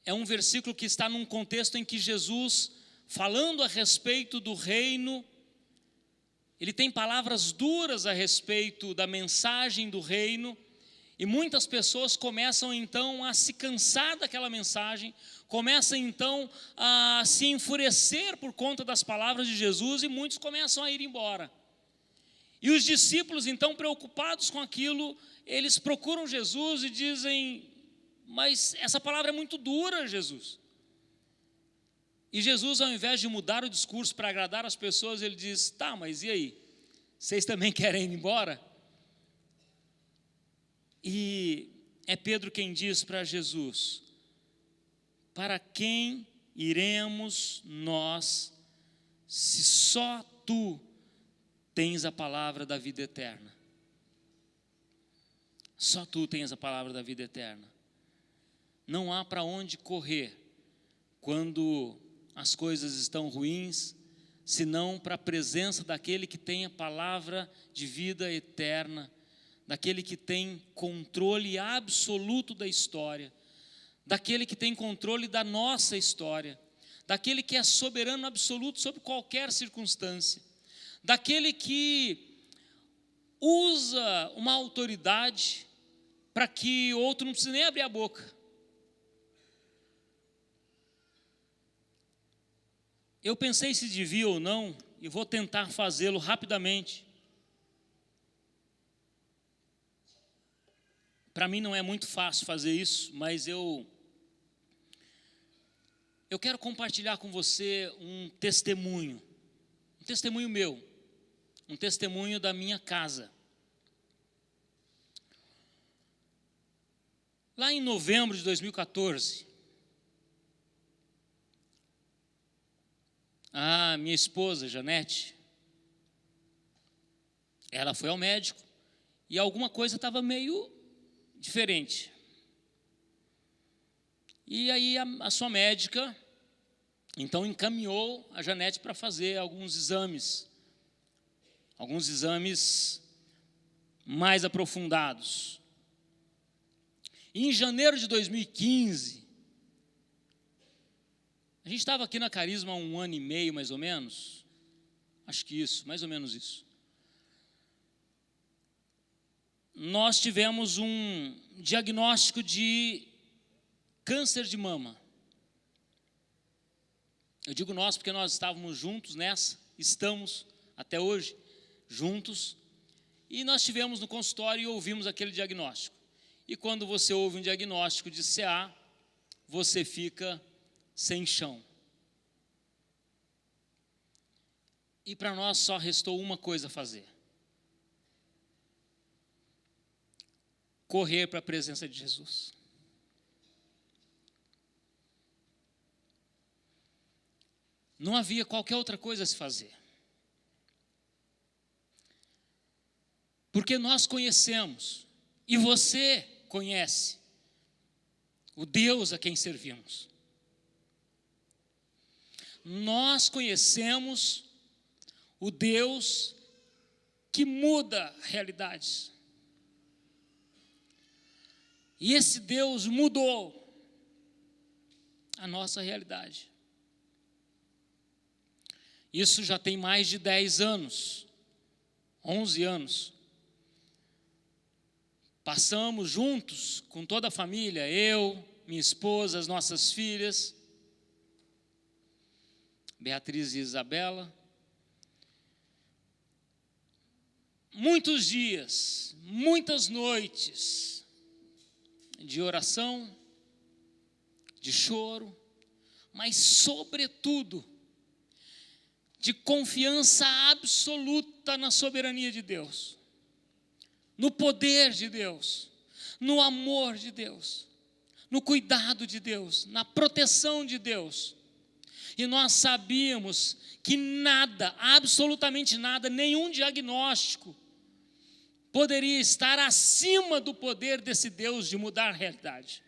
é um versículo que está num contexto em que Jesus, falando a respeito do reino, ele tem palavras duras a respeito da mensagem do reino, e muitas pessoas começam então a se cansar daquela mensagem, começam então a se enfurecer por conta das palavras de Jesus, e muitos começam a ir embora. E os discípulos então, preocupados com aquilo, eles procuram Jesus e dizem: mas essa palavra é muito dura, Jesus. E Jesus, ao invés de mudar o discurso para agradar as pessoas, ele diz: tá, mas e aí? Vocês também querem ir embora? E é Pedro quem diz para Jesus: para quem iremos nós, se só tu tens a palavra da vida eterna? Só tu tens a palavra da vida eterna. Não há para onde correr quando as coisas estão ruins, senão para a presença daquele que tem a palavra de vida eterna, daquele que tem controle absoluto da história, daquele que tem controle da nossa história, daquele que é soberano absoluto sobre qualquer circunstância, daquele que usa uma autoridade para que outro não precise nem abrir a boca. Eu pensei se devia ou não, e vou tentar fazê-lo rapidamente. Para mim não é muito fácil fazer isso, mas eu quero compartilhar com você um testemunho meu, um testemunho da minha casa. Lá em novembro de 2014, a minha esposa, Janete, ela foi ao médico e alguma coisa estava meio diferente. E aí a sua médica, então, encaminhou a Janete para fazer alguns exames mais aprofundados. E em janeiro de 2015, a gente estava aqui na Carisma há 1 ano e meio, mais ou menos, acho que isso, mais ou menos isso. Nós tivemos um diagnóstico de câncer de mama. Eu digo nós porque nós estávamos juntos nessa, estamos até hoje juntos, e nós estivemos no consultório e ouvimos aquele diagnóstico. E quando você ouve um diagnóstico de CA, você fica sem chão. E para nós só restou uma coisa a fazer: correr para a presença de Jesus. Não havia qualquer outra coisa a se fazer. Porque nós conhecemos, e você conhece, o Deus a quem servimos. Nós conhecemos o Deus que muda realidades. E esse Deus mudou a nossa realidade. Isso já tem mais de 10 anos, 11 anos. Passamos juntos, com toda a família, eu, minha esposa, as nossas filhas, Beatriz e Isabela. Muitos dias, muitas noites de oração, de choro, mas sobretudo de confiança absoluta na soberania de Deus, no poder de Deus, no amor de Deus, no cuidado de Deus, na proteção de Deus. E nós sabíamos que nada, absolutamente nada, nenhum diagnóstico poderia estar acima do poder desse Deus de mudar a realidade.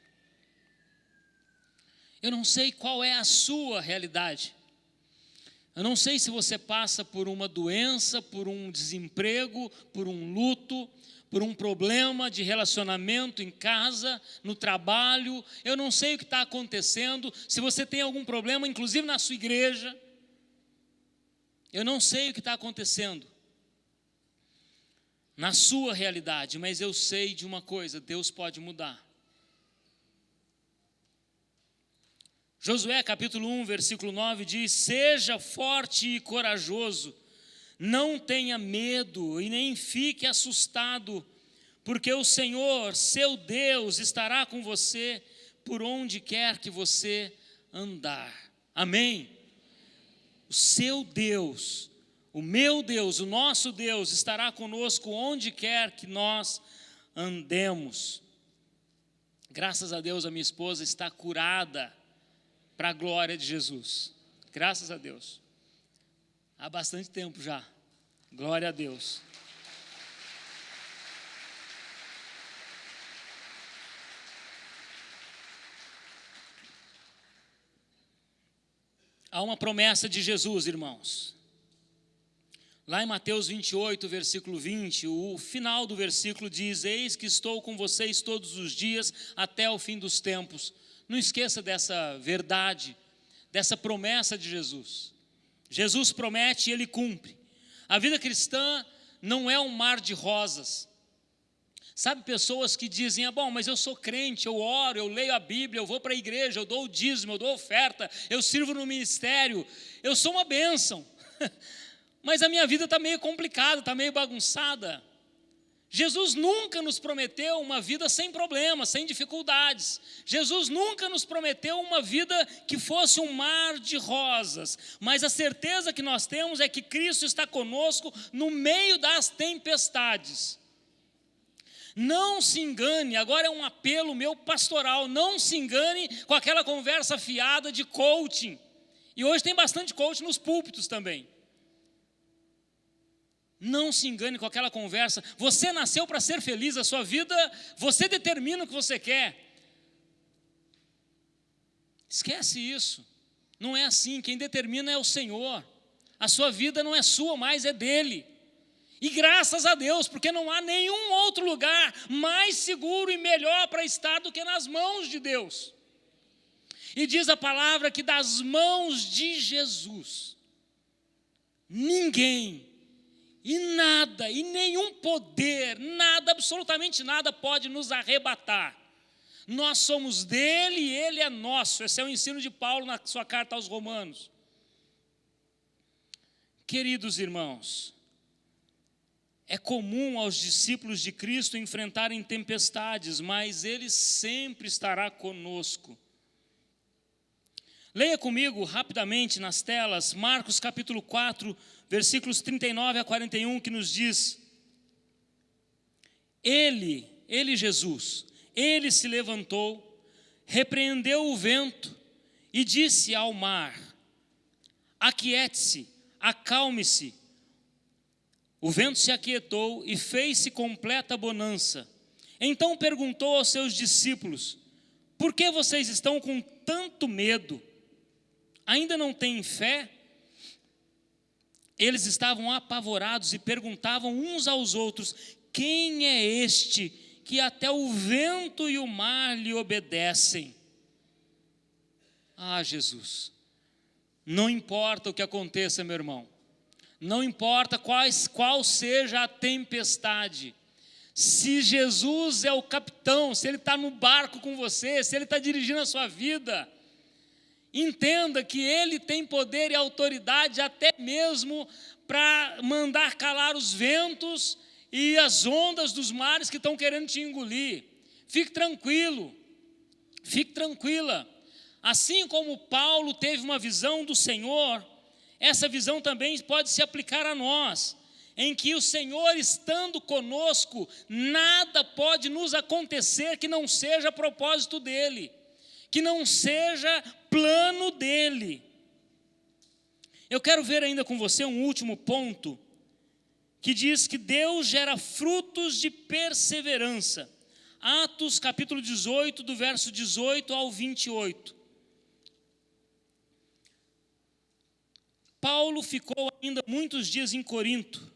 Eu não sei qual é a sua realidade. Eu não sei se você passa por uma doença, por um desemprego, por um luto, por um problema de relacionamento em casa, no trabalho. Eu não sei o que está acontecendo, se você tem algum problema, inclusive na sua igreja. Eu não sei o que está acontecendo na sua realidade, mas eu sei de uma coisa: Deus pode mudar. Josué capítulo 1, versículo 9 diz: seja forte e corajoso, não tenha medo e nem fique assustado, porque o Senhor, seu Deus, estará com você por onde quer que você andar. Amém? O seu Deus, o meu Deus, o nosso Deus estará conosco onde quer que nós andemos. Graças a Deus a minha esposa está curada para a glória de Jesus. Graças a Deus. Há bastante tempo já. Glória a Deus. Há uma promessa de Jesus, irmãos. Lá em Mateus 28, versículo 20, o final do versículo diz: eis que estou com vocês todos os dias até o fim dos tempos. Não esqueça dessa verdade, dessa promessa de Jesus. Jesus promete e Ele cumpre. A vida cristã não é um mar de rosas. Sabe, pessoas que dizem: bom, mas eu sou crente, eu oro, eu leio a Bíblia, eu vou para a igreja, eu dou o dízimo, eu dou oferta, eu sirvo no ministério, eu sou uma bênção. Mas a minha vida está meio complicada, está meio bagunçada. Jesus nunca nos prometeu uma vida sem problemas, sem dificuldades. Jesus nunca nos prometeu uma vida que fosse um mar de rosas. Mas a certeza que nós temos é que Cristo está conosco no meio das tempestades. Não se engane, agora é um apelo meu pastoral, não se engane com aquela conversa fiada de coaching. E hoje tem bastante coaching nos púlpitos também. Não se engane com aquela conversa. Você nasceu para ser feliz, a sua vida, você determina o que você quer. Esquece isso. Não é assim, quem determina é o Senhor. A sua vida não é sua, mas é dele. E graças a Deus, porque não há nenhum outro lugar mais seguro e melhor para estar do que nas mãos de Deus. E diz a palavra que das mãos de Jesus, ninguém e nada, e nenhum poder, nada, absolutamente nada pode nos arrebatar. Nós somos dele e ele é nosso. Esse é o ensino de Paulo na sua carta aos Romanos. Queridos irmãos, é comum aos discípulos de Cristo enfrentarem tempestades, mas Ele sempre estará conosco. Leia comigo rapidamente nas telas, Marcos capítulo 4, versículos 39 a 41, que nos diz: Ele, Jesus, Ele se levantou, repreendeu o vento e disse ao mar: aquiete-se, acalme-se. O vento se aquietou e fez-se completa bonança. Então perguntou aos seus discípulos: por que vocês estão com tanto medo? Ainda não têm fé? Eles estavam apavorados e perguntavam uns aos outros: quem é este que até o vento e o mar lhe obedecem? Ah, Jesus, não importa o que aconteça, meu irmão, não importa qual seja a tempestade, se Jesus é o capitão, se Ele está no barco com você, se Ele está dirigindo a sua vida, entenda que Ele tem poder e autoridade até mesmo para mandar calar os ventos e as ondas dos mares que estão querendo te engolir. Fique tranquilo, fique tranquila. Assim como Paulo teve uma visão do Senhor, essa visão também pode se aplicar a nós, em que o Senhor estando conosco, nada pode nos acontecer que não seja propósito dEle, que não seja plano dEle. Eu quero ver ainda com você um último ponto, que diz que Deus gera frutos de perseverança. Atos capítulo 18, do verso 18 ao 28. Paulo ficou ainda muitos dias em Corinto.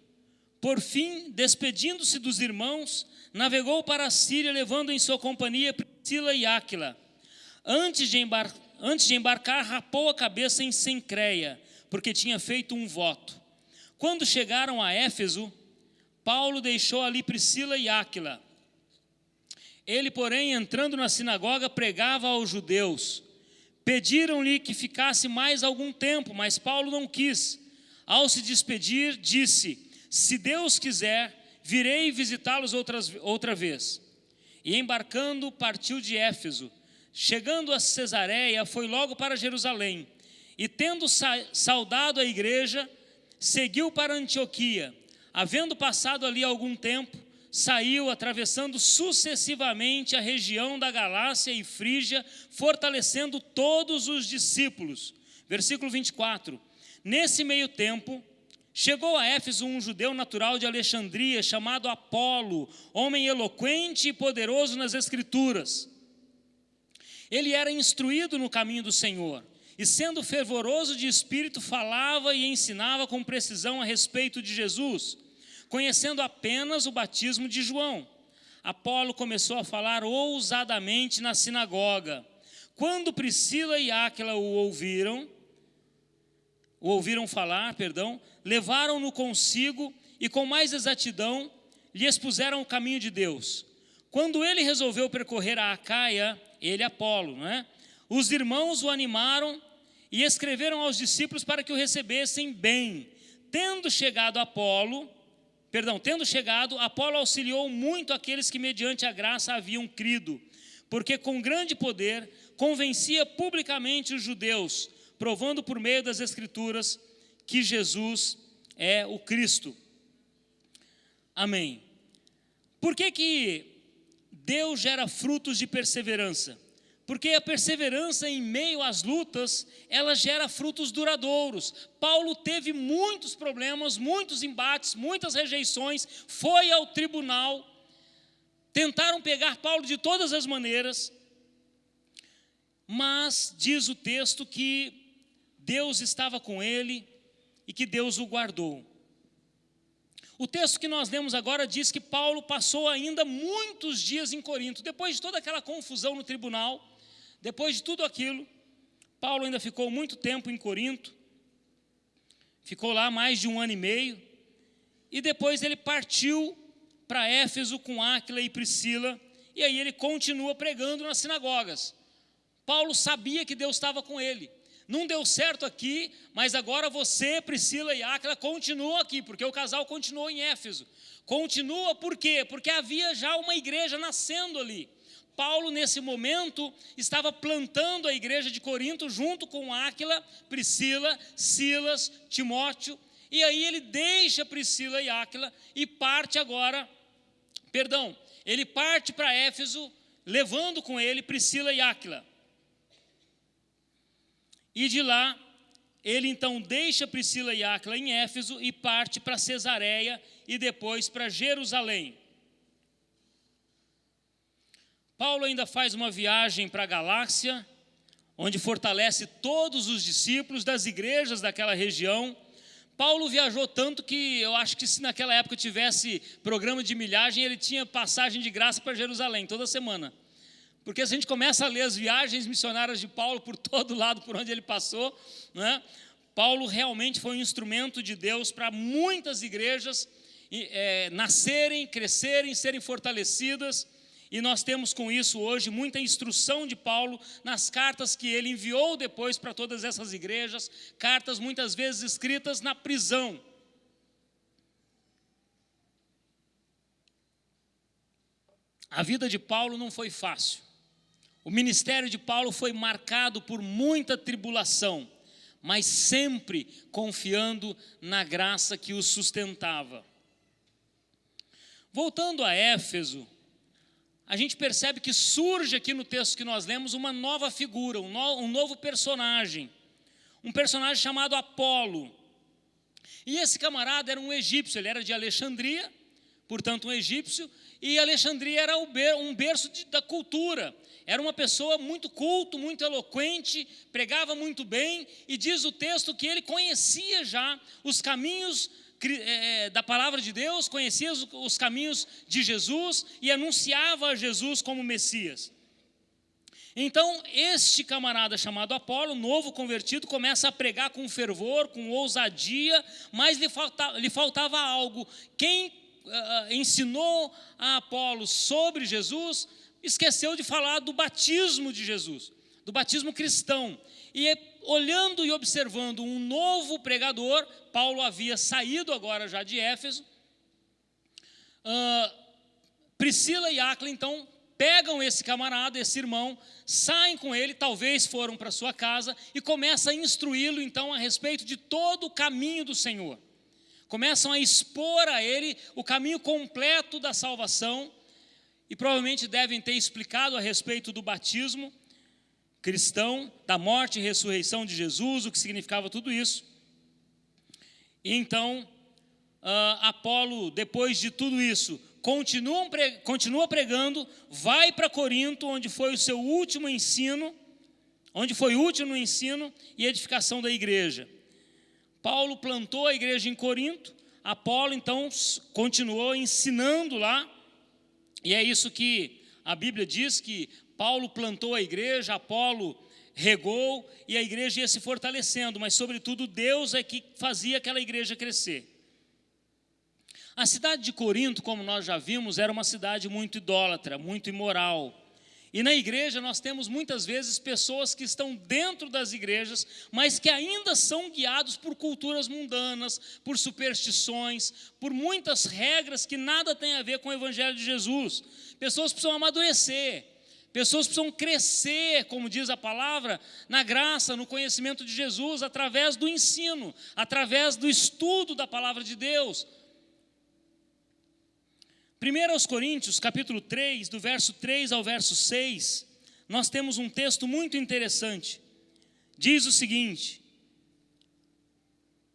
Por fim, despedindo-se dos irmãos, navegou para a Síria, levando em sua companhia Priscila e Áquila. Antes de embarcar, rapou a cabeça em Cencreia, porque tinha feito um voto. Quando chegaram a Éfeso, Paulo deixou ali Priscila e Áquila. Ele, porém, entrando na sinagoga, pregava aos judeus. Pediram-lhe que ficasse mais algum tempo, mas Paulo não quis. Ao se despedir, disse: se Deus quiser, virei visitá-los outra vez. E embarcando, partiu de Éfeso. Chegando a Cesareia, foi logo para Jerusalém. E tendo saudado a igreja, seguiu para Antioquia. Havendo passado ali algum tempo, saiu atravessando sucessivamente a região da Galácia e Frígia, fortalecendo todos os discípulos. Versículo 24. Nesse meio tempo, chegou a Éfeso um judeu natural de Alexandria, chamado Apolo, homem eloquente e poderoso nas Escrituras. Ele era instruído no caminho do Senhor, e sendo fervoroso de espírito, falava e ensinava com precisão a respeito de Jesus, conhecendo apenas o batismo de João. Apolo começou a falar ousadamente na sinagoga. Quando Priscila e Áquila o ouviram falar, levaram-no consigo e com mais exatidão lhe expuseram o caminho de Deus. Quando ele resolveu percorrer a Acaia, ele Apolo, os irmãos o animaram e escreveram aos discípulos para que o recebessem bem. Tendo chegado, Apolo auxiliou muito aqueles que mediante a graça haviam crido, porque com grande poder convencia publicamente os judeus, provando por meio das Escrituras que Jesus é o Cristo. Amém. Por que Deus gera frutos de perseverança? Porque a perseverança em meio às lutas, ela gera frutos duradouros. Paulo teve muitos problemas, muitos embates, muitas rejeições, foi ao tribunal, tentaram pegar Paulo de todas as maneiras, mas diz o texto que Deus estava com ele e que Deus o guardou. O texto que nós lemos agora diz que Paulo passou ainda muitos dias em Corinto. Depois de toda aquela confusão no tribunal, depois de tudo aquilo, Paulo ainda ficou muito tempo em Corinto, ficou lá mais de 1 ano e meio, e depois ele partiu para Éfeso com Áquila e Priscila, e aí ele continua pregando nas sinagogas. Paulo sabia que Deus estava com ele. Não deu certo aqui, mas agora você, Priscila e Áquila, continuam aqui, porque o casal continuou em Éfeso. Continua por quê? Porque havia já uma igreja nascendo ali. Paulo, nesse momento, estava plantando a igreja de Corinto junto com Áquila, Priscila, Silas, Timóteo. E aí ele deixa Priscila e Áquila e parte ele parte para Éfeso, levando com ele Priscila e Áquila. E de lá, ele então deixa Priscila e Áquila em Éfeso e parte para Cesareia e depois para Jerusalém. Paulo ainda faz uma viagem para a Galácia, onde fortalece todos os discípulos das igrejas daquela região. Paulo viajou tanto que eu acho que se naquela época tivesse programa de milhagem, ele tinha passagem de graça para Jerusalém toda semana. Porque se a gente começa a ler as viagens missionárias de Paulo por todo lado, por onde ele passou, Paulo realmente foi um instrumento de Deus para muitas igrejas nascerem, crescerem, serem fortalecidas. E nós temos com isso hoje muita instrução de Paulo nas cartas que ele enviou depois para todas essas igrejas, cartas muitas vezes escritas na prisão. A vida de Paulo não foi fácil. O ministério de Paulo foi marcado por muita tribulação, mas sempre confiando na graça que o sustentava. Voltando a Éfeso, a gente percebe que surge aqui no texto que nós lemos uma nova figura, um novo personagem. Um personagem chamado Apolo. E esse camarada era um egípcio, ele era de Alexandria, portanto um egípcio, e Alexandria era um berço da cultura. Era uma pessoa muito culto, muito eloquente, pregava muito bem, e diz o texto que ele conhecia já os caminhos da palavra de Deus, conhecia os caminhos de Jesus e anunciava a Jesus como Messias. Então, este camarada chamado Apolo, novo convertido, começa a pregar com fervor, com ousadia, mas lhe faltava algo. Quem ensinou a Apolo sobre Jesus, esqueceu de falar do batismo de Jesus, do batismo cristão. E olhando e observando um novo pregador, Paulo havia saído agora já de Éfeso, Priscila e Áquila então pegam esse camarada, esse irmão, saem com ele, talvez foram para sua casa, e começam a instruí-lo então a respeito de todo o caminho do Senhor. Começam a expor a ele o caminho completo da salvação, e provavelmente devem ter explicado a respeito do batismo cristão, da morte e ressurreição de Jesus, o que significava tudo isso. E então, Apolo, depois de tudo isso, continua pregando, vai para Corinto, onde foi o seu último ensino, onde foi útil no ensino e edificação da igreja. Paulo plantou a igreja em Corinto, Apolo então continuou ensinando lá, e é isso que a Bíblia diz, que Paulo plantou a igreja, Apolo regou, e a igreja ia se fortalecendo, mas sobretudo Deus é que fazia aquela igreja crescer. A cidade de Corinto, como nós já vimos, era uma cidade muito idólatra, muito imoral. E na igreja nós temos muitas vezes pessoas que estão dentro das igrejas, mas que ainda são guiados por culturas mundanas, por superstições, por muitas regras que nada têm a ver com o Evangelho de Jesus. Pessoas precisam amadurecer, pessoas precisam crescer, como diz a palavra, na graça, no conhecimento de Jesus, através do ensino, através do estudo da palavra de Deus. 1 Coríntios, capítulo 3, do verso 3 ao verso 6, nós temos um texto muito interessante. Diz o seguinte: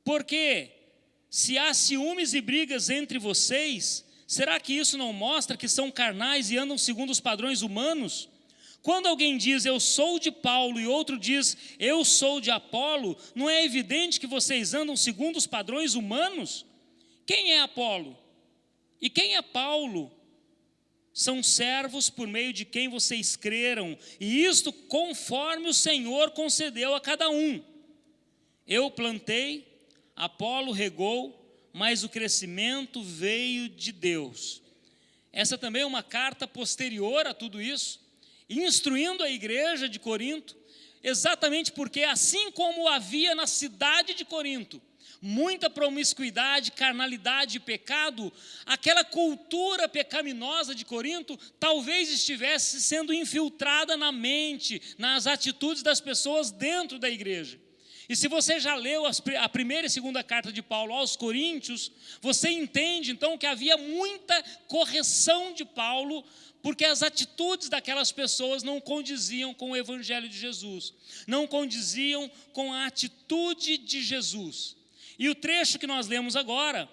porque se há ciúmes e brigas entre vocês, será que isso não mostra que são carnais e andam segundo os padrões humanos? Quando alguém diz, eu sou de Paulo, e outro diz, eu sou de Apolo, não é evidente que vocês andam segundo os padrões humanos? Quem é Apolo? E quem é Paulo? São servos por meio de quem vocês creram, e isto conforme o Senhor concedeu a cada um. Eu plantei, Apolo regou, mas o crescimento veio de Deus. Essa também é uma carta posterior a tudo isso, instruindo a igreja de Corinto, exatamente porque assim como havia na cidade de Corinto, muita promiscuidade, carnalidade e pecado, aquela cultura pecaminosa de Corinto talvez estivesse sendo infiltrada na mente, nas atitudes das pessoas dentro da igreja. E se você já leu a primeira e segunda carta de Paulo aos Coríntios, você entende então que havia muita correção de Paulo, porque as atitudes daquelas pessoas não condiziam com o Evangelho de Jesus, não condiziam com a atitude de Jesus. E o trecho que nós lemos agora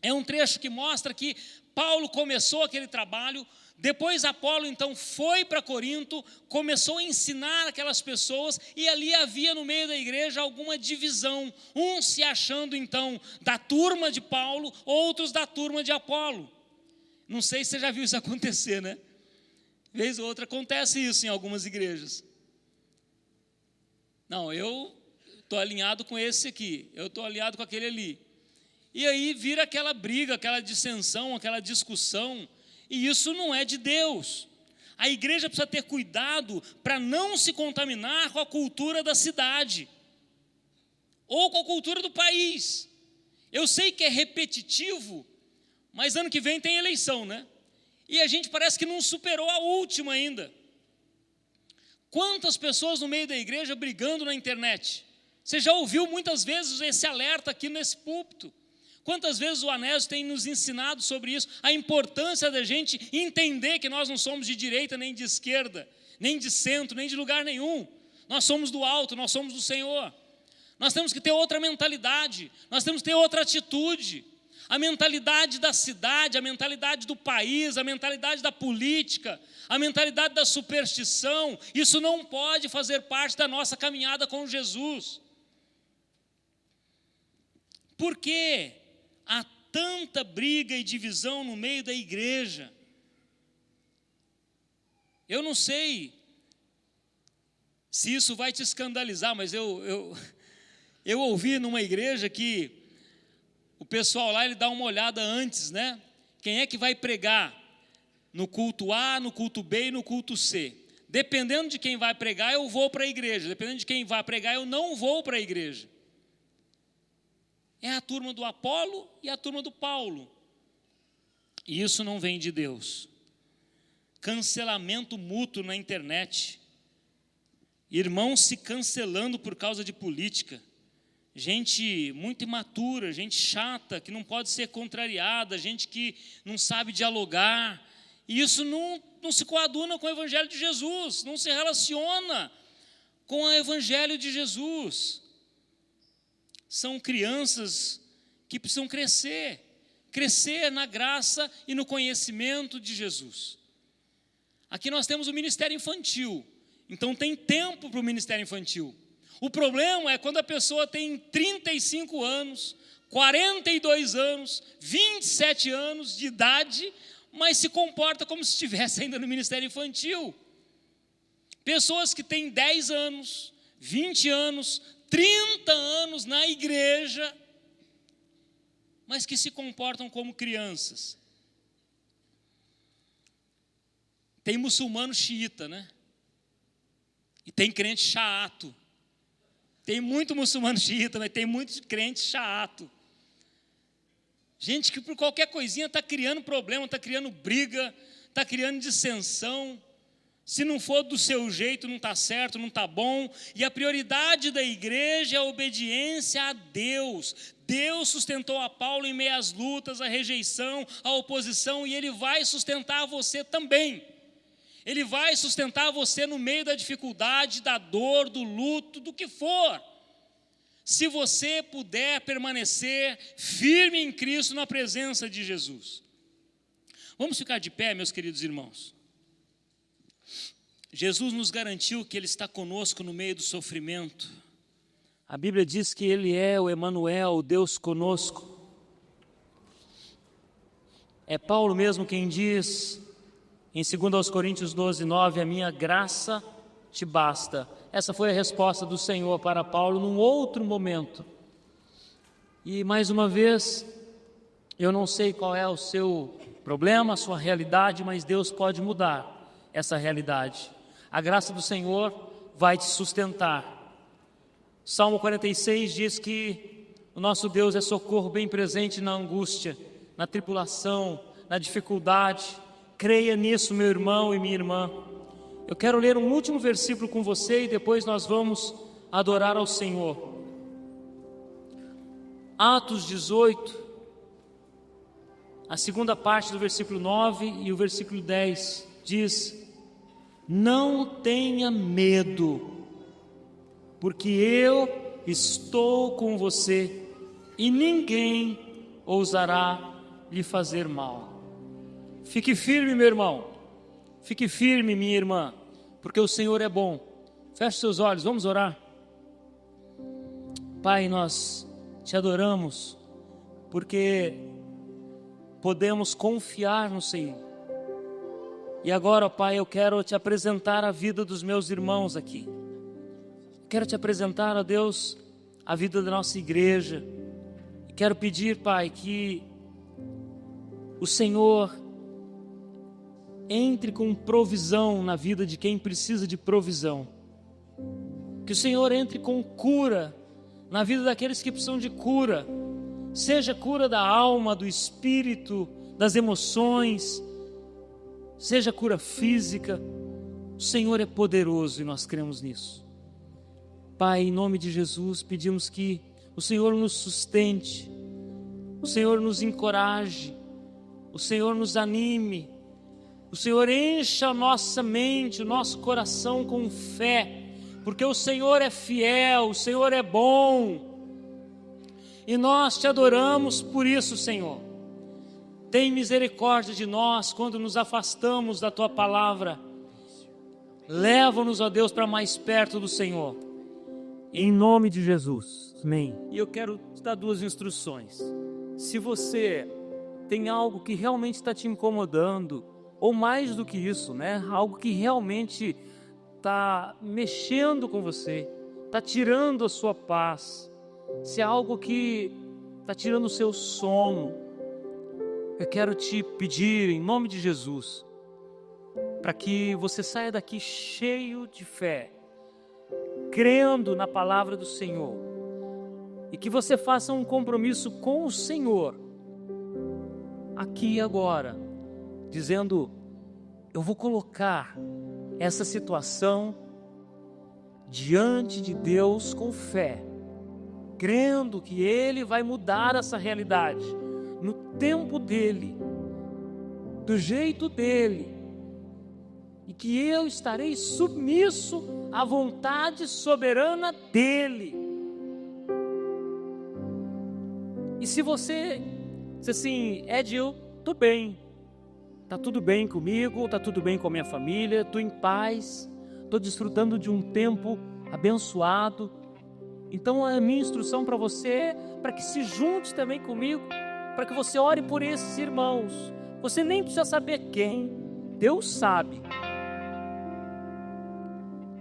é um trecho que mostra que Paulo começou aquele trabalho, depois Apolo então foi para Corinto, começou a ensinar aquelas pessoas, e ali havia no meio da igreja alguma divisão, uns se achando então da turma de Paulo, outros da turma de Apolo. Não sei se você já viu isso acontecer, né? Vez ou outra acontece isso em algumas igrejas. Não, eu estou alinhado com esse aqui, eu estou alinhado com aquele ali. E aí vira aquela briga, aquela dissensão, aquela discussão, e isso não é de Deus. A igreja precisa ter cuidado para não se contaminar com a cultura da cidade, ou com a cultura do país. Eu sei que é repetitivo, mas ano que vem tem eleição, né? E a gente parece que não superou a última ainda. Quantas pessoas no meio da igreja brigando na internet? Você já ouviu muitas vezes esse alerta aqui nesse púlpito. Quantas vezes o Anésio tem nos ensinado sobre isso, a importância da gente entender que nós não somos de direita, nem de esquerda, nem de centro, nem de lugar nenhum. Nós somos do alto, nós somos do Senhor. Nós temos que ter outra mentalidade, nós temos que ter outra atitude. A mentalidade da cidade, a mentalidade do país, a mentalidade da política, a mentalidade da superstição, isso não pode fazer parte da nossa caminhada com Jesus. Por que há tanta briga e divisão no meio da igreja? Eu não sei se isso vai te escandalizar, mas eu ouvi numa igreja que o pessoal lá, ele dá uma olhada antes, né? Quem é que vai pregar no culto A, no culto B e no culto C? Dependendo de quem vai pregar, eu vou para a igreja. Dependendo de quem vai pregar, eu não vou para a igreja. É a turma do Apolo e a turma do Paulo. E isso não vem de Deus. cancelamento mútuo na internet, irmãos se cancelando por causa de política, gente muito imatura, gente chata, que não pode ser contrariada, gente que não sabe dialogar, e isso não se coaduna com o Evangelho de Jesus, não se relaciona com o Evangelho de Jesus. São crianças que precisam crescer na graça e no conhecimento de Jesus. Aqui nós temos o ministério infantil, então tem tempo para o ministério infantil. O problema é quando a pessoa tem 35 anos, 42 anos, 27 anos de idade, mas se comporta como se estivesse ainda no ministério infantil. Pessoas que têm 10 anos, 20 anos, 30 anos na igreja, mas que se comportam como crianças. Tem muçulmano xiita, né? E tem crente chato. Tem muito muçulmano xiita, mas tem muito crente chato. Gente que por qualquer coisinha está criando problema, está criando briga, está criando dissensão. Se não for do seu jeito, não está certo, não está bom. E a prioridade da igreja é a obediência a Deus. Deus sustentou a Paulo em meio às lutas, à rejeição, à oposição, e Ele vai sustentar você também. Ele vai sustentar você no meio da dificuldade, da dor, do luto, do que for. Se você puder permanecer firme em Cristo na presença de Jesus. Vamos ficar de pé, meus queridos irmãos. Jesus nos garantiu que Ele está conosco no meio do sofrimento. A Bíblia diz que Ele é o Emanuel, o Deus conosco. É Paulo mesmo quem diz, em 2 Coríntios 12, 9, a minha graça te basta. Essa foi a resposta do Senhor para Paulo num outro momento. E mais uma vez, eu não sei qual é o seu problema, a sua realidade, mas Deus pode mudar essa realidade. A graça do Senhor vai te sustentar. Salmo 46 diz que o nosso Deus é socorro bem presente na angústia, na tribulação, na dificuldade. Creia nisso, meu irmão e minha irmã. Eu quero ler um último versículo com você e depois nós vamos adorar ao Senhor. Atos 18, a segunda parte do versículo 9 e o versículo 10 diz: não tenha medo, porque eu estou com você e ninguém ousará lhe fazer mal. Fique firme, meu irmão. Fique firme, minha irmã, porque o Senhor é bom. Feche seus olhos, vamos orar. Pai, nós te adoramos, porque podemos confiar no Senhor. E agora, Pai, eu quero te apresentar a vida dos meus irmãos aqui. Quero te apresentar, ó Deus, a vida da nossa igreja. E quero pedir, Pai, que o Senhor entre com provisão na vida de quem precisa de provisão. Que o Senhor entre com cura na vida daqueles que precisam de cura. Seja cura da alma, do espírito, das emoções, seja cura física. O Senhor é poderoso e nós cremos nisso. Pai, em nome de Jesus, pedimos que o Senhor nos sustente, o Senhor nos encoraje, o Senhor nos anime, o Senhor encha a nossa mente, o nosso coração com fé, porque o Senhor é fiel, o Senhor é bom, e nós te adoramos por isso, Senhor. Tem misericórdia de nós quando nos afastamos da Tua palavra. Leva-nos, ó Deus, para mais perto do Senhor. Em nome de Jesus. Amém. E eu quero te dar duas instruções. Se você tem algo que realmente está te incomodando, ou mais do que isso, né? Algo que realmente está mexendo com você, está tirando a sua paz, se é algo que está tirando o seu sono, eu quero te pedir, em nome de Jesus, para que você saia daqui cheio de fé, crendo na palavra do Senhor, e que você faça um compromisso com o Senhor, aqui e agora, dizendo: eu vou colocar essa situação diante de Deus com fé, crendo que Ele vai mudar essa realidade, no tempo dEle, do jeito dEle, e que eu estarei submisso à vontade soberana dEle. E se você diz assim, Ed, eu estou bem, está tudo bem comigo, está tudo bem com a minha família, estou em paz, estou desfrutando de um tempo abençoado, então a minha instrução para você é para que se junte também comigo, para que você ore por esses irmãos. Você nem precisa saber quem, Deus sabe.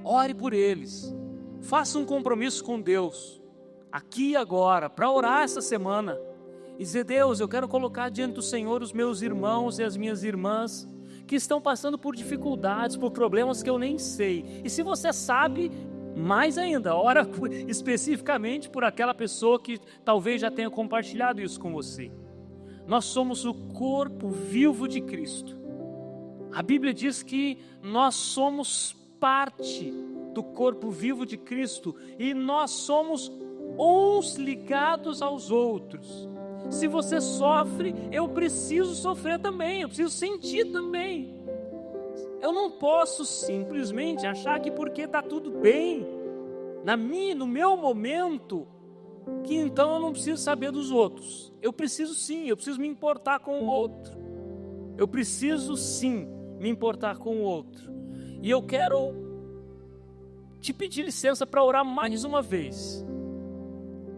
Ore por eles, faça um compromisso com Deus, aqui e agora, para orar essa semana, e dizer, Deus, eu quero colocar diante do Senhor os meus irmãos e as minhas irmãs, que estão passando por dificuldades, por problemas que eu nem sei, e se você sabe, mais ainda, ora especificamente por aquela pessoa que talvez já tenha compartilhado isso com você. Nós somos o corpo vivo de Cristo. A Bíblia diz que nós somos parte do corpo vivo de Cristo e nós somos uns ligados aos outros. Se você sofre, eu preciso sofrer também, eu preciso sentir também. Eu não posso simplesmente achar que porque está tudo bem, no meu momento, que então eu não preciso saber dos outros. Eu preciso sim, eu preciso me importar com o outro. Eu preciso sim me importar com o outro. E eu quero te pedir licença para orar mais uma vez,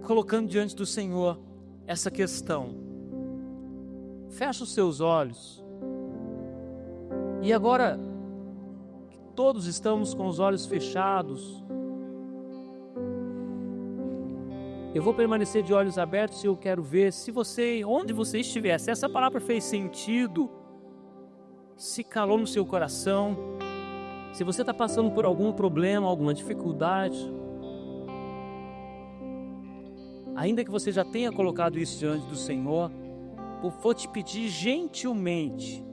colocando diante do Senhor essa questão. Fecha os seus olhos. E agora, que todos estamos com os olhos fechados, eu vou permanecer de olhos abertos e eu quero ver se você, onde você estiver, se essa palavra fez sentido, se calou no seu coração, se você está passando por algum problema, alguma dificuldade, ainda que você já tenha colocado isso diante do Senhor, eu vou te pedir gentilmente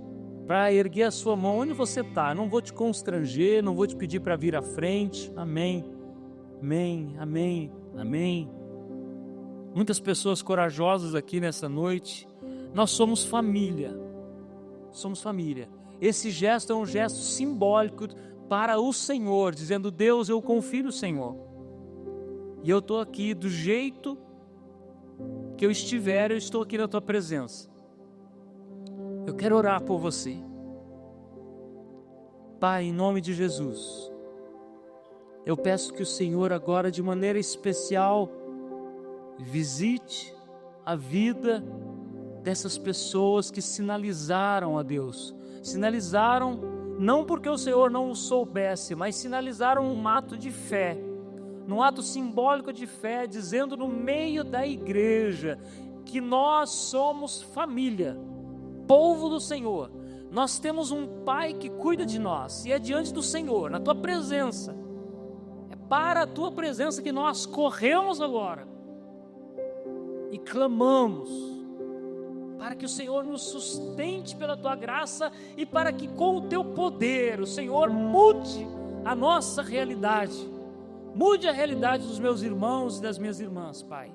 para erguer a sua mão onde você está. Não vou te constranger, não vou te pedir para vir à frente. Amém, amém, amém, amém. Muitas pessoas corajosas aqui nessa noite. Nós somos família. Somos família. Esse gesto é um gesto simbólico para o Senhor, dizendo, Deus, eu confio no Senhor. E eu estou aqui do jeito que eu estiver, eu estou aqui na tua presença. Eu quero orar por você. Pai, em nome de Jesus, eu peço que o Senhor agora, de maneira especial, visite a vida dessas pessoas que sinalizaram a Deus. Sinalizaram, não porque o Senhor não o soubesse, mas sinalizaram um ato de fé, num ato simbólico de fé, dizendo no meio da igreja que nós somos família, povo do Senhor. Nós temos um Pai que cuida de nós, e é diante do Senhor, na tua presença, é para a tua presença que nós corremos agora e clamamos para que o Senhor nos sustente pela tua graça e para que com o teu poder o Senhor mude a nossa realidade, mude a realidade dos meus irmãos e das minhas irmãs, Pai,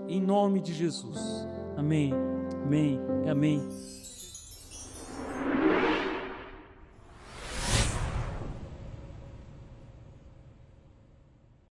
em nome de Jesus. Amém, amém, amém.